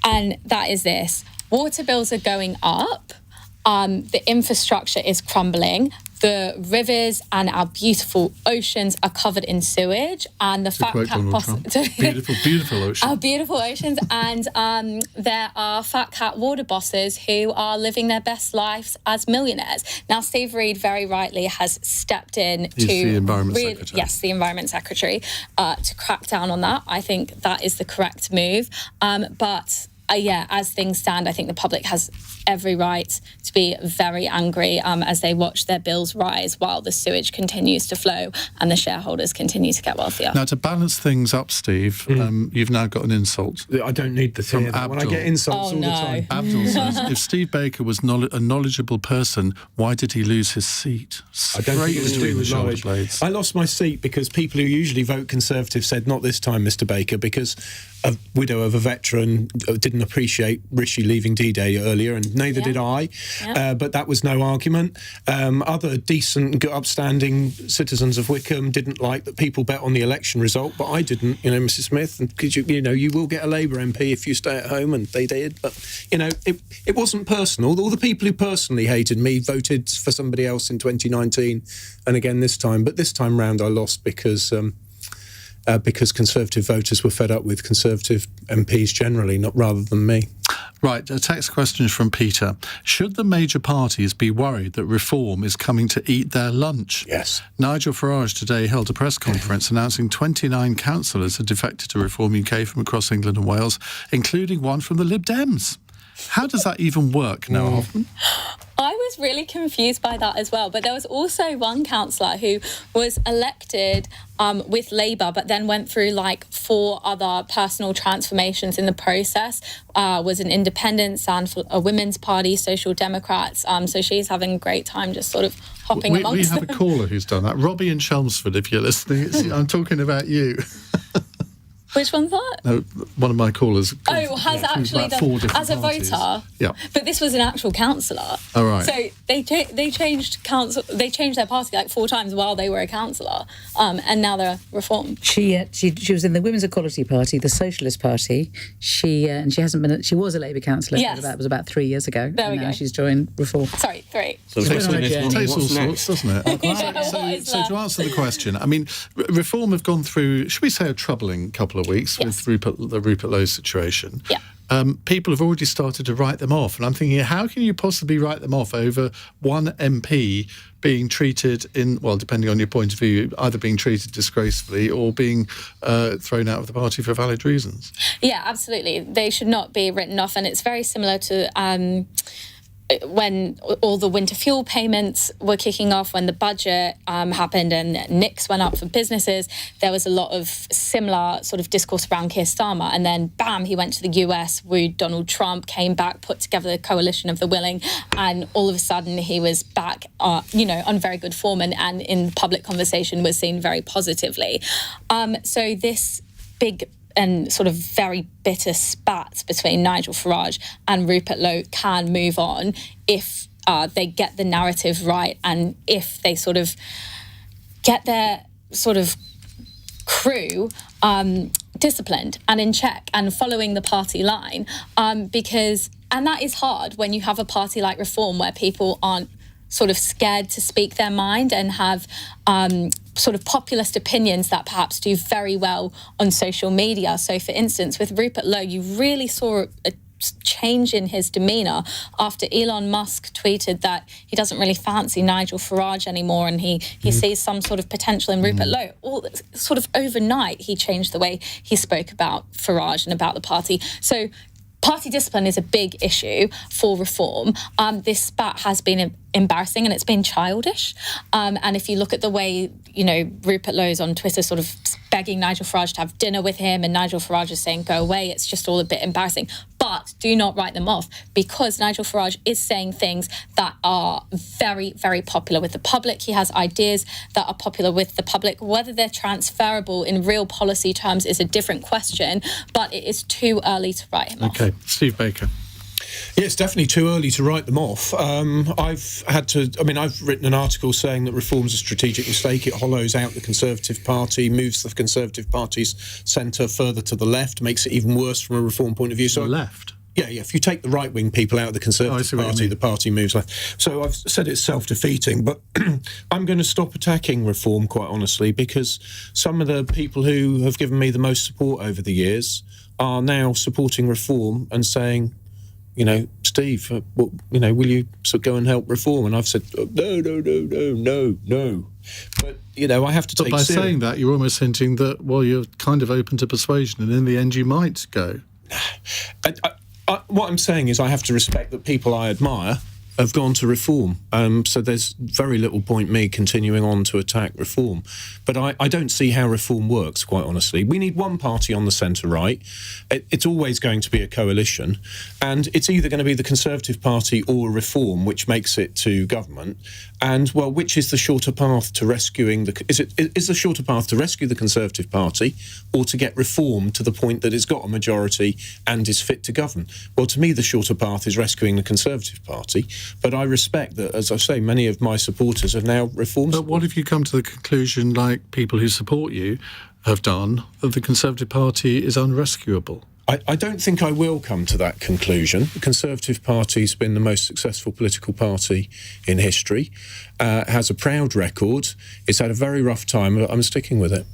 And that is this. Water bills are going up. The infrastructure is crumbling. The rivers and our beautiful oceans are covered in sewage, and the fat cat beautiful ocean. Our beautiful oceans, and there are fat cat water bosses who are living their best lives as millionaires. Now, Steve Reed very rightly has stepped in He's the Environment Secretary. Yes, the Environment Secretary, to crack down on that. I think that is the correct move. But as things stand, I think the public has every right to be very angry as they watch their bills rise while the sewage continues to flow and the shareholders continue to get wealthier. Now, to balance things up, Steve, you've now got an insult. I don't need the theatre. When I get insults all the time. Abdul says, if Steve Baker was a knowledgeable person, why did he lose his seat? I don't think it was to do with knowledge. I lost my seat because people who usually vote Conservative said, not this time, Mr Baker, because a widow of a veteran didn't appreciate Rishi leaving D-Day earlier, and neither did I. But that was no argument. Other decent, upstanding citizens of Wycombe didn't like that people bet on the election result, but I didn't. Mrs Smith, and because you will get a Labour MP if you stay at home, and they did. But it wasn't personal. All the people who personally hated me voted for somebody else in 2019, and again this time. But this time round, I lost because Conservative voters were fed up with Conservative MPs generally, rather than me. Right, a text question from Peter. Should the major parties be worried that reform is coming to eat their lunch? Yes. Nigel Farage today held a press conference announcing 29 councillors had defected to Reform UK from across England and Wales, including one from the Lib Dems. How does that even work, Noah Hoffman? I was really confused by that as well. But there was also one councillor who was elected with Labour, but then went through like 4 other personal transformations in the process, was an independent and for a Women's Party, Social Democrats. So she's having a great time just sort of hopping amongst them. We have a caller who's done that. Robbie in Chelmsford, if you're listening. I'm talking about you. Which one's that? No, one of my callers. Has actually done 4 different as a parties. voter. Yeah. But this was an actual councillor. Oh, right. So they changed their party like 4 times while they were a councillor, and now they're Reform. She was in the Women's Equality Party, the Socialist Party. She hasn't been. She was a Labour councillor. Yes. That was about 3 years ago. There we now go. She's joined Reform. Sorry, 3. So the question is, It takes all sorts, doesn't it? So to answer the question, I mean, Reform have gone through, should we say, a troubling couple of weeks with the Rupert Lowe situation. Yeah. People have already started to write them off, and I'm thinking, how can you possibly write them off over one MP being treated depending on your point of view, either being treated disgracefully or being thrown out of the party for valid reasons? Yeah, absolutely. They should not be written off, and it's very similar to when all the winter fuel payments were kicking off, when the budget happened and NICs went up for businesses, there was a lot of similar sort of discourse around Keir Starmer. And then, bam, he went to the US, wooed Donald Trump, came back, put together the coalition of the willing, and all of a sudden he was back, on very good form and in public conversation was seen very positively. So this big and sort of very bitter spats between Nigel Farage and Rupert Lowe can move on if they get the narrative right, and if they sort of get their sort of crew disciplined and in check and following the party line, and that is hard when you have a party like Reform where people aren't sort of scared to speak their mind and have sort of populist opinions that perhaps do very well on social media. So, for instance, with Rupert Lowe, you really saw a change in his demeanour after Elon Musk tweeted that he doesn't really fancy Nigel Farage anymore, and he sees some sort of potential in Rupert Lowe. All sort of overnight, he changed the way he spoke about Farage and about the party. So party discipline is a big issue for Reform. This spat has been embarrassing and it's been childish. And if you look at the way, Rupert Lowe's on Twitter sort of begging Nigel Farage to have dinner with him, and Nigel Farage is saying, go away, it's just all a bit embarrassing. But do not write them off, because Nigel Farage is saying things that are very, very popular with the public. He has ideas that are popular with the public. Whether they're transferable in real policy terms is a different question, but it is too early to write him off. Okay, Steve Baker. Yeah, it's definitely too early to write them off. I've written an article saying that Reform's a strategic mistake. It hollows out the Conservative Party, moves the Conservative Party's centre further to the left, makes it even worse from a Reform point of view. So left? Yeah. If you take the right-wing people out of the Conservative Party, the party moves left. So I've said it's self-defeating, but I'm going to stop attacking Reform, quite honestly, because some of the people who have given me the most support over the years are now supporting Reform and saying, Steve, will you sort of go and help Reform? And I've said, no. But, I have to take... But by saying that, you're almost hinting that, you're kind of open to persuasion, and in the end you might go. What I'm saying is I have to respect that people I admire have gone to Reform. So there's very little point me continuing on to attack Reform. But I don't see how Reform works, quite honestly. We need one party on the centre-right. It's always going to be a coalition. And it's either going to be the Conservative Party or Reform, which makes it to government. And, which is the shorter path to rescuing is the shorter path to rescue the Conservative Party, or to get Reform to the point that it's got a majority and is fit to govern? Well, to me, the shorter path is rescuing the Conservative Party. But I respect that, as I say, many of my supporters have now Reform supporters. But what if you come to the conclusion, like people who support you have done, that the Conservative Party is unrescuable? I don't think I will come to that conclusion. The Conservative Party's been the most successful political party in history, has a proud record. It's had a very rough time. I'm sticking with it.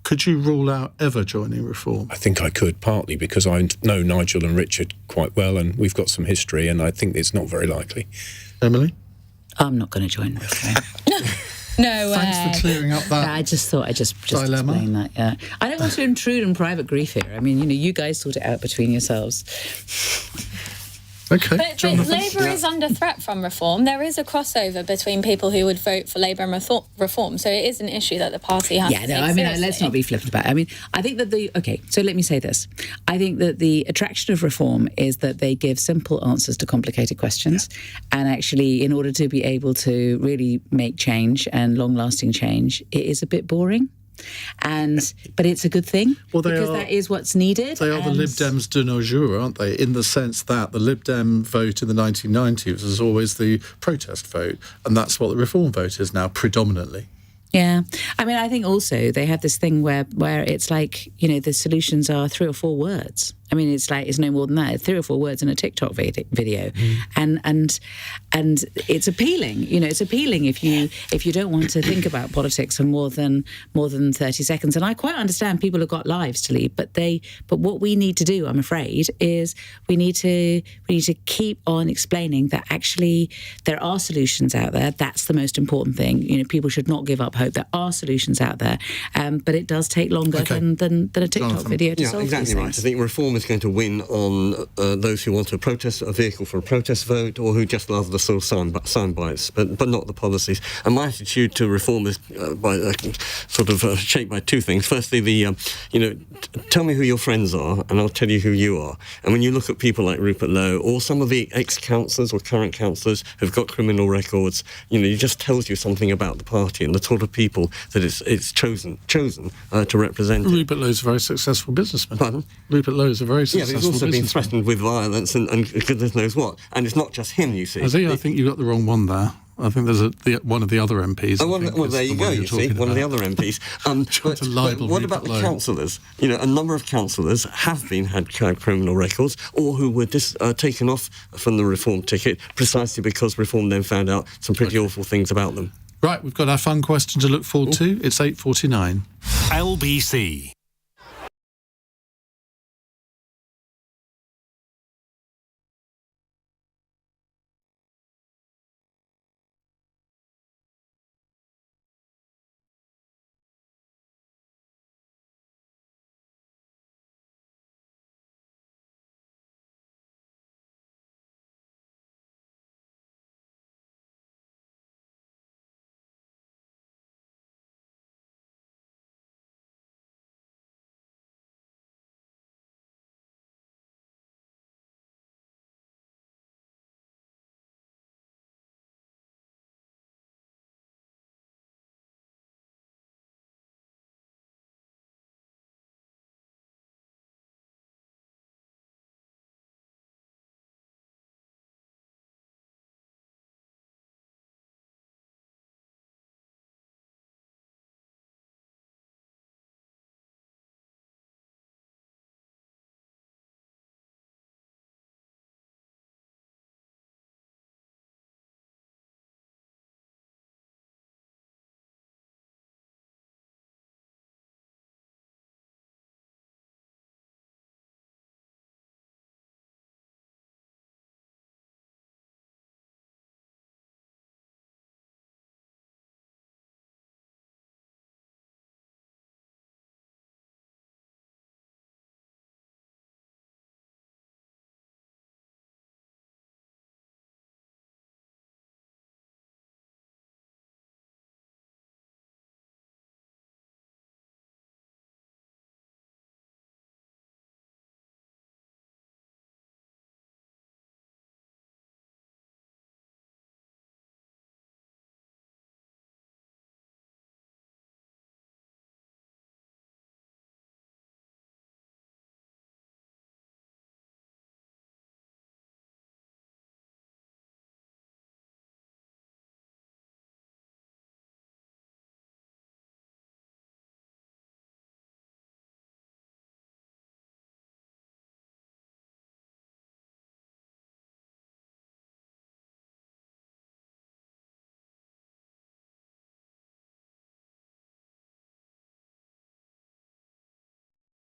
Could you rule out ever joining Reform? I think I could, partly because I know Nigel and Richard quite well, and we've got some history, and I think it's not very likely. Emily? I'm not going to join Reform. No way. Thanks for clearing up that. I just thought I'd just dilemma. Explain that. Yeah, I don't want to intrude on private grief here. I mean, you guys sort it out between yourselves. Okay. But Labour is under threat from Reform. There is a crossover between people who would vote for Labour and Reform, so it is an issue that the party has to take seriously. Let's not be flippant about it. I mean, I think that so let me say this. I think that the attraction of Reform is that they give simple answers to complicated questions, and actually, in order to be able to really make change and long-lasting change, it is a bit boring. But it's a good thing, because that is what's needed. They are the Lib Dems de nos jours, aren't they? In the sense that the Lib Dem vote in the 1990s was always the protest vote, and that's what the Reform vote is now, predominantly. Yeah. I mean, I think also they have this thing where it's like, the solutions are 3 or 4 words. I mean, it's no more than that. 3 or 4 words in a TikTok video, and it's appealing. It's appealing if you don't want to think about politics for more than 30 seconds. And I quite understand people have got lives to lead, but what we need to do, I'm afraid, is we need to keep on explaining that actually there are solutions out there. That's the most important thing. People should not give up hope. There are solutions out there, but it does take longer than a TikTok video to solve exactly these right. things. I think Reform Reform is going to win on those who want a vehicle for a protest vote, or who just love the sort of sound bites, but not the policies. And my attitude to Reform is shaped by two things. Firstly, tell me who your friends are, and I'll tell you who you are. And when you look at people like Rupert Lowe, or some of the ex-councillors or current councillors who've got criminal records, it just tells you something about the party and the sort of people that it's chosen to represent it. Rupert Lowe's a very successful businessman. Pardon? Rupert Lowe is a very successful businessman. Yeah, he's also been businessman. threatened with violence and goodness knows what. And it's not just him, you see. I think you got the wrong one there. I think there's one of the other MPs. Well, there you go, you see, one of the other MPs. But what about the councillors? A number of councillors have had criminal records, or who were taken off from the Reform ticket precisely because Reform then found out some pretty awful things about them. Right, we've got our fun question to look forward to. It's 8:49. LBC.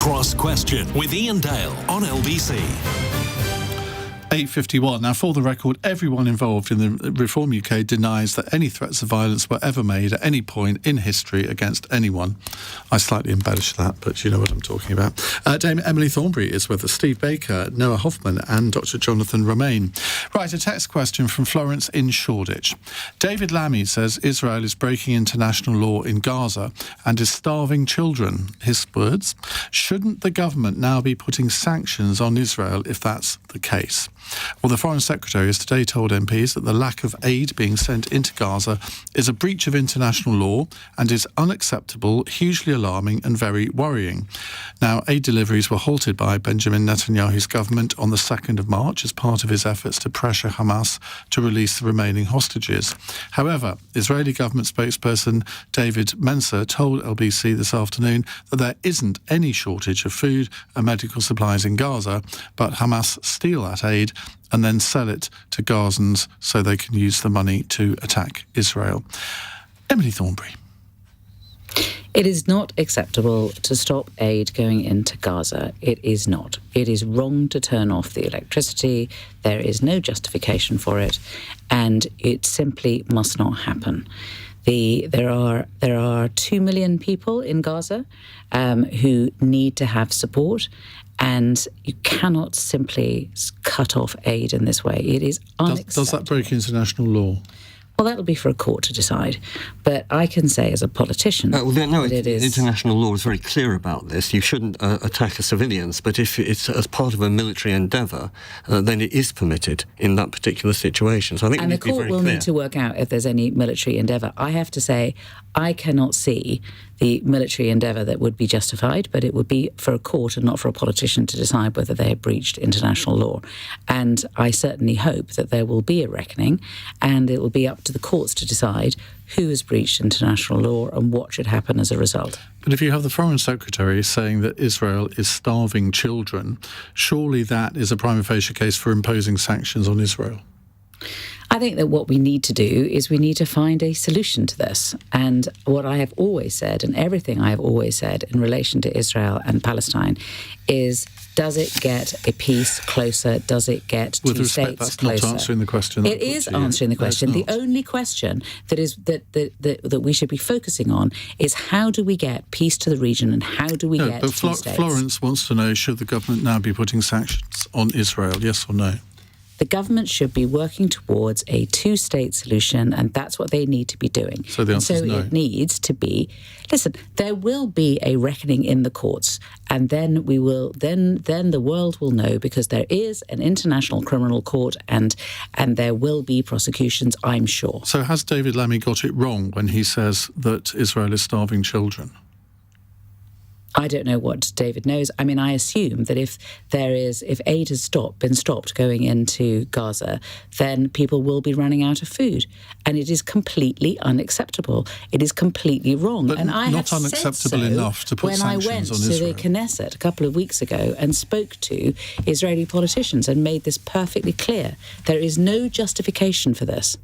Cross Question with Iain Dale on LBC. 8:51. Now, for the record, everyone involved in the Reform UK denies that any threats of violence were ever made at any point in history against anyone. I slightly embellished that, but you know what I'm talking about. Dame Emily Thornberry is with us, Steve Baker, Noah Hoffman and Dr. Jonathan Romain. Right, a text question from Florence in Shoreditch. David Lammy says Israel is breaking international law in Gaza and is starving children. His words, shouldn't the government now be putting sanctions on Israel if that's the case? Well, the Foreign Secretary has today told MPs that the lack of aid being sent into Gaza is a breach of international law and is unacceptable, hugely alarming and very worrying. Now, aid deliveries were halted by Benjamin Netanyahu's government on the 2nd of March as part of his efforts to pressure Hamas to release the remaining hostages. However, Israeli government spokesperson David Mencer told LBC this afternoon that there isn't any shortage of food and medical supplies in Gaza, but Hamas steal that aid and then sell it to Gazans so they can use the money to attack Israel. Emily Thornberry. It is not acceptable to stop aid going into Gaza. It is not. It is wrong to turn off the electricity. There is no justification for it, and it simply must not happen. There are 2 million people in Gaza who need to have support, And you cannot simply cut off aid in this way. It is unacceptable. Does that break international law? Well, that'll be for a court to decide. But I can say as a politician international law is very clear about this. You shouldn't attack civilians, but if it's as part of a military endeavour, then it is permitted in that particular situation. So I think and the court will need to work out if there's any military endeavour. I have to say, I cannot see the military endeavour that would be justified, but it would be for a court and not for a politician to decide whether they have breached international law. And I certainly hope that there will be a reckoning, and it will be up to the courts to decide who has breached international law and what should happen as a result. But if you have the Foreign Secretary saying that Israel is starving children, surely that is a prima facie case for imposing sanctions on Israel. I think that what we need to do is we need to find a solution to this. And what I have always said, and everything I have always said in relation to Israel and Palestine, is does it get a peace closer? Does it get two states closer? With respect, that's not answering the question. It is answering the question. The only question that is that we should be focusing on is how do we get peace to the region and how do we get two states? Florence wants to know, should the government now be putting sanctions on Israel, yes or no? The government should be working towards a two-state solution, and that's what they need to be doing. So the answer is no. It needs to be. Listen, there will be a reckoning in the courts, and then we will. Then the world will know, because there is an international criminal court, and there will be prosecutions, I'm sure. So has David Lammy got it wrong when he says that Israel is starving children? I don't know what David knows. I mean, I assume that if aid has been stopped going into Gaza, then people will be running out of food. And it is completely unacceptable. It is completely wrong. But and I not have unacceptable said so enough to put sanctions on Israel. When I went to the Knesset a couple of weeks ago and spoke to Israeli politicians and made this perfectly clear. There is no justification for this.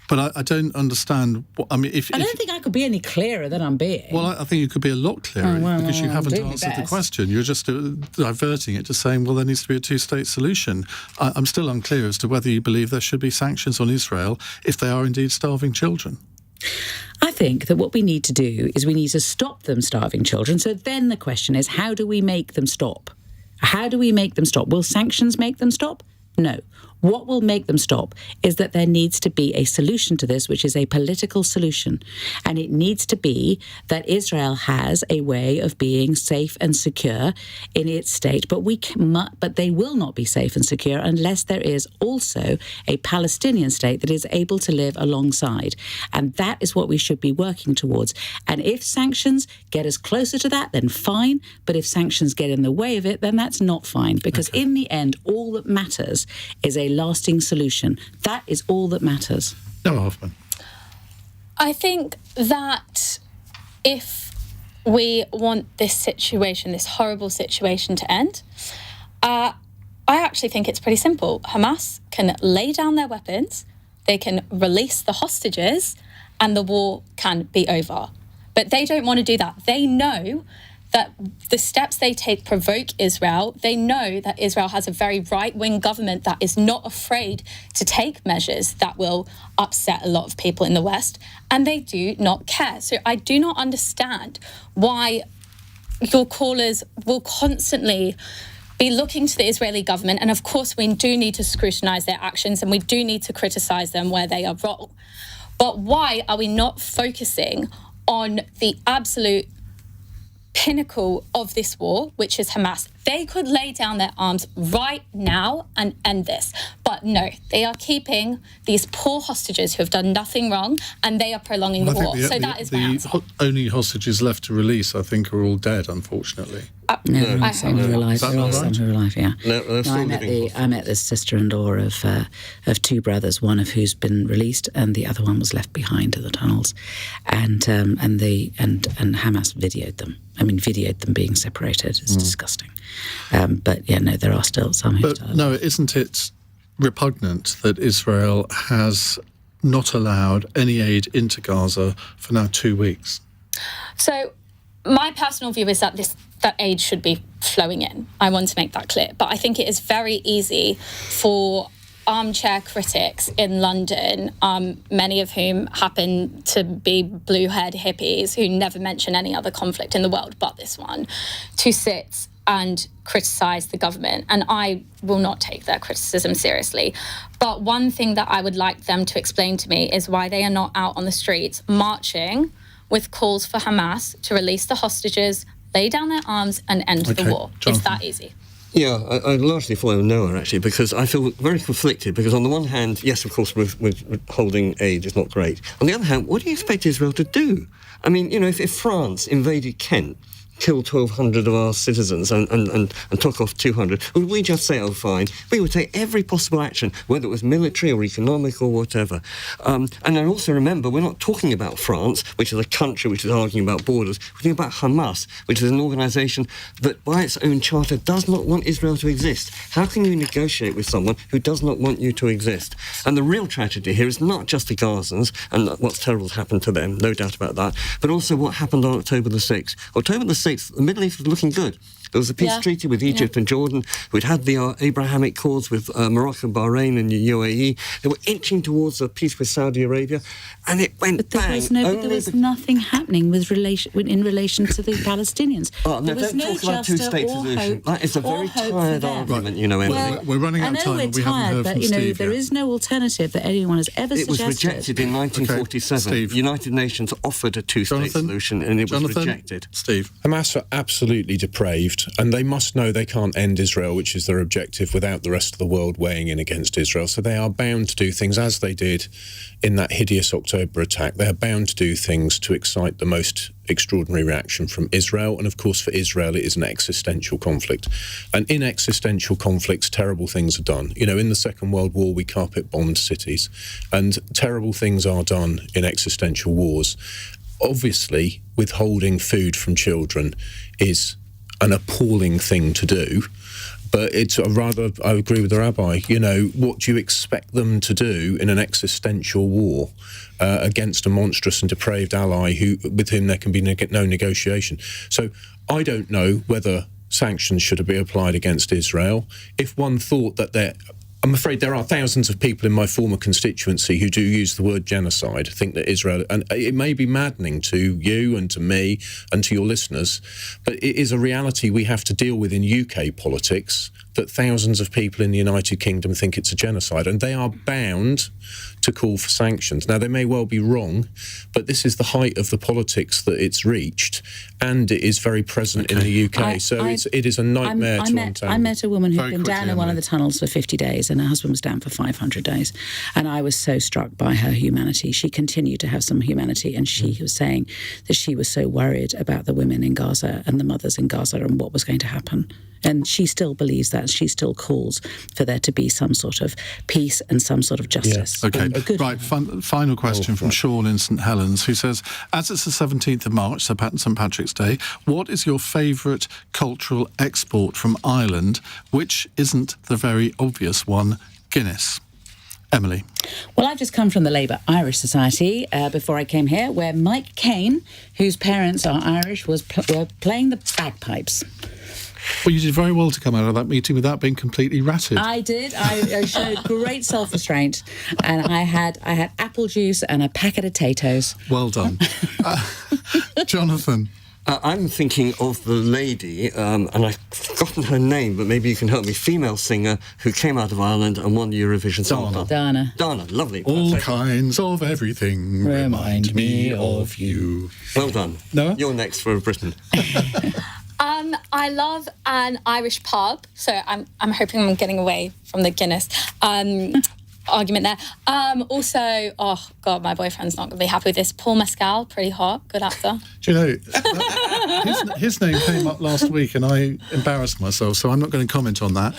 But I don't understand. I don't think I could be any clearer than I'm being. Well, I think you could be a lot clearer because you haven't answered the question. You're just diverting it to saying, well, there needs to be a two-state solution. I'm still unclear as to whether you believe there should be sanctions on Israel if they are indeed starving children. I think that what we need to do is we need to stop them starving children. So then the question is, how do we make them stop? How do we make them stop? Will sanctions make them stop? No. What will make them stop is that there needs to be a solution to this, which is a political solution. And it needs to be that Israel has a way of being safe and secure in its state. But they will not be safe and secure unless there is also a Palestinian state that is able to live alongside. And that is what we should be working towards. And if sanctions get us closer to that, then fine. But if sanctions get in the way of it, then that's not fine. Because in the end, all that matters is a lasting solution. That is all that matters. No, Hoffman. I think that if we want this situation, this horrible situation to end, I actually think it's pretty simple. Hamas can lay down their weapons, they can release the hostages, and the war can be over. But they don't want to do that. They know that the steps they take provoke Israel. They know that Israel has a very right-wing government that is not afraid to take measures that will upset a lot of people in the West, and they do not care. So I do not understand why your callers will constantly be looking to the Israeli government, and of course we do need to scrutinise their actions and we do need to criticise them where they are wrong. But why are we not focusing on the absolute pinnacle of this war, which is Hamas? They could lay down their arms right now and end this. But no, they are keeping these poor hostages who have done nothing wrong, and they are prolonging the war. So that is my answer. The only hostages left to release, I think, are all dead, unfortunately. No, some who are alive. There are some who are alive, yeah. I met the sister-in-law of two brothers, one of who's been released, and the other one was left behind in the tunnels. And Hamas videoed them being separated. It's disgusting. But yeah, no, there are still some who But no, isn't it repugnant that Israel has not allowed any aid into Gaza for now 2 weeks? So my personal view is that that aid should be flowing in. I want to make that clear. But I think it is very easy for armchair critics in London, many of whom happen to be blue-haired hippies who never mention any other conflict in the world but this one, to sit and criticise the government. And I will not take their criticism seriously. But one thing that I would like them to explain to me is why they are not out on the streets marching with calls for Hamas to release the hostages, lay down their arms and end the war. Jonathan. It's that easy. Yeah, I largely follow Noah, actually, because I feel very conflicted, because on the one hand, yes, of course, withholding aid is not great. On the other hand, what do you expect Israel to do? I mean, you know, if France invaded Kent, killed 1,200 of our citizens and took off 200, would we just say, oh, fine? We would take every possible action, whether it was military or economic or whatever. And I also remember, we're not talking about France, which is a country which is arguing about borders. We're talking about Hamas, which is an organisation that, by its own charter, does not want Israel to exist. How can you negotiate with someone who does not want you to exist? And the real tragedy here is not just the Gazans and what's terrible has happened to them, no doubt about that, but also what happened on October the 6th. October the 6th, the Middle East was looking good. There was a peace treaty with Egypt and Jordan. We'd had the Abrahamic accords with Morocco, Bahrain and the UAE. They were inching towards a peace with Saudi Arabia, and it went bang. There was nothing happening in relation to the Palestinians. Oh, no, don't talk about two-state solution. That is a very tired argument, you know, Emily. Well, we're running out of time, and we haven't heard from Steve there is no alternative that anyone has ever suggested. It was rejected in 1947. Steve. United Nations offered a two-state solution, and it was rejected. Steve. Hamas are absolutely depraved, and they must know they can't end Israel, which is their objective, without the rest of the world weighing in against Israel. So they are bound to do things as they did in that hideous October attack. They are bound to do things to excite the most extraordinary reaction from Israel. And of course, for Israel, it is an existential conflict. And in existential conflicts, terrible things are done. You know, in the Second World War, we carpet bombed cities, and terrible things are done in existential wars. Obviously, withholding food from children is an appalling thing to do, but it's I agree with the Rabbi, you know, what do you expect them to do in an existential war against a monstrous and depraved ally with whom there can be no negotiation? So I don't know whether sanctions should be applied against Israel. If one thought that I'm afraid there are thousands of people in my former constituency who do use the word genocide, think that Israel, and it may be maddening to you and to me and to your listeners, but it is a reality we have to deal with in UK politics, that thousands of people in the United Kingdom think it's a genocide, and they are bound to call for sanctions. Now, they may well be wrong, but this is the height of the politics that it's reached, and it is very present in the UK. It is a nightmare to untangle. I met a woman who'd been down in one of the tunnels for 50 days, and her husband was down for 500 days. And I was so struck by her humanity. She continued to have some humanity, and she was saying that she was so worried about the women in Gaza and the mothers in Gaza and what was going to happen. And she still believes that. She still calls for there to be some sort of peace and some sort of justice. Yeah. Okay, right. Final question from Sean in St Helens, who says, as it's the 17th of March, St Patrick's Day, what is your favourite cultural export from Ireland, which isn't the very obvious one, Guinness? Emily. Well, I've just come from the Labour Irish Society before I came here, where Mike Cain, whose parents are Irish, were playing the bagpipes. Well, you did very well to come out of that meeting without being completely ratted. I did. I showed great self-restraint, and I had apple juice and a packet of potatoes. Well done. Jonathan. I'm thinking of the lady, and I've forgotten her name, but maybe you can help me, female singer who came out of Ireland and won the Eurovision Song Contest. Dana, lovely. All kinds of everything remind me of you. Well done. Noah? You're next for Britain. I love an Irish pub, so I'm hoping I'm getting away from the Guinness argument there. Also, oh God, my boyfriend's not going to be happy with this. Paul Mescal, pretty hot, good actor. Do you know, his name came up last week and I embarrassed myself, so I'm not going to comment on that.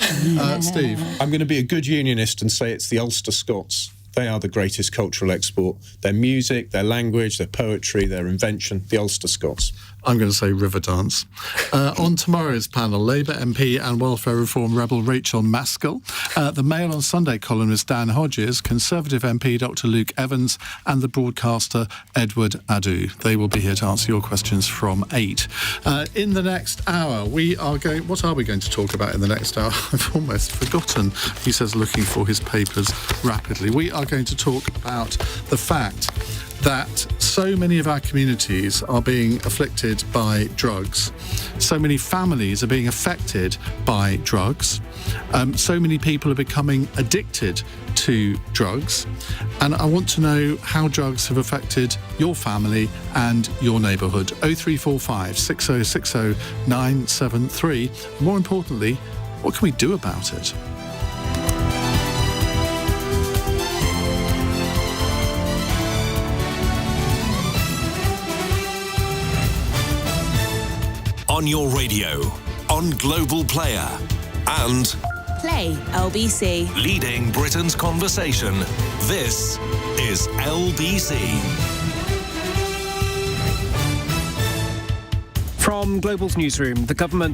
Steve? I'm going to be a good unionist and say it's the Ulster Scots. They are the greatest cultural export. Their music, their language, their poetry, their invention, the Ulster Scots. I'm going to say river dance. On tomorrow's panel, Labour MP and welfare reform rebel Rachel Maskell, the Mail on Sunday columnist Dan Hodges, Conservative MP Dr Luke Evans, and the broadcaster Edward Adu. They will be here to answer your questions from 8. In the next hour, what are we going to talk about in the next hour? I've almost forgotten, he says, looking for his papers rapidly. We are going to talk about the fact that so many of our communities are being afflicted by drugs. So many families are being affected by drugs. So many people are becoming addicted to drugs. And I want to know how drugs have affected your family and your neighbourhood. 0345 6060 973. More importantly, what can we do about it? On your radio, on Global Player, and Play LBC. leading Britain's conversation. This is LBC. From Global's newsroom, the government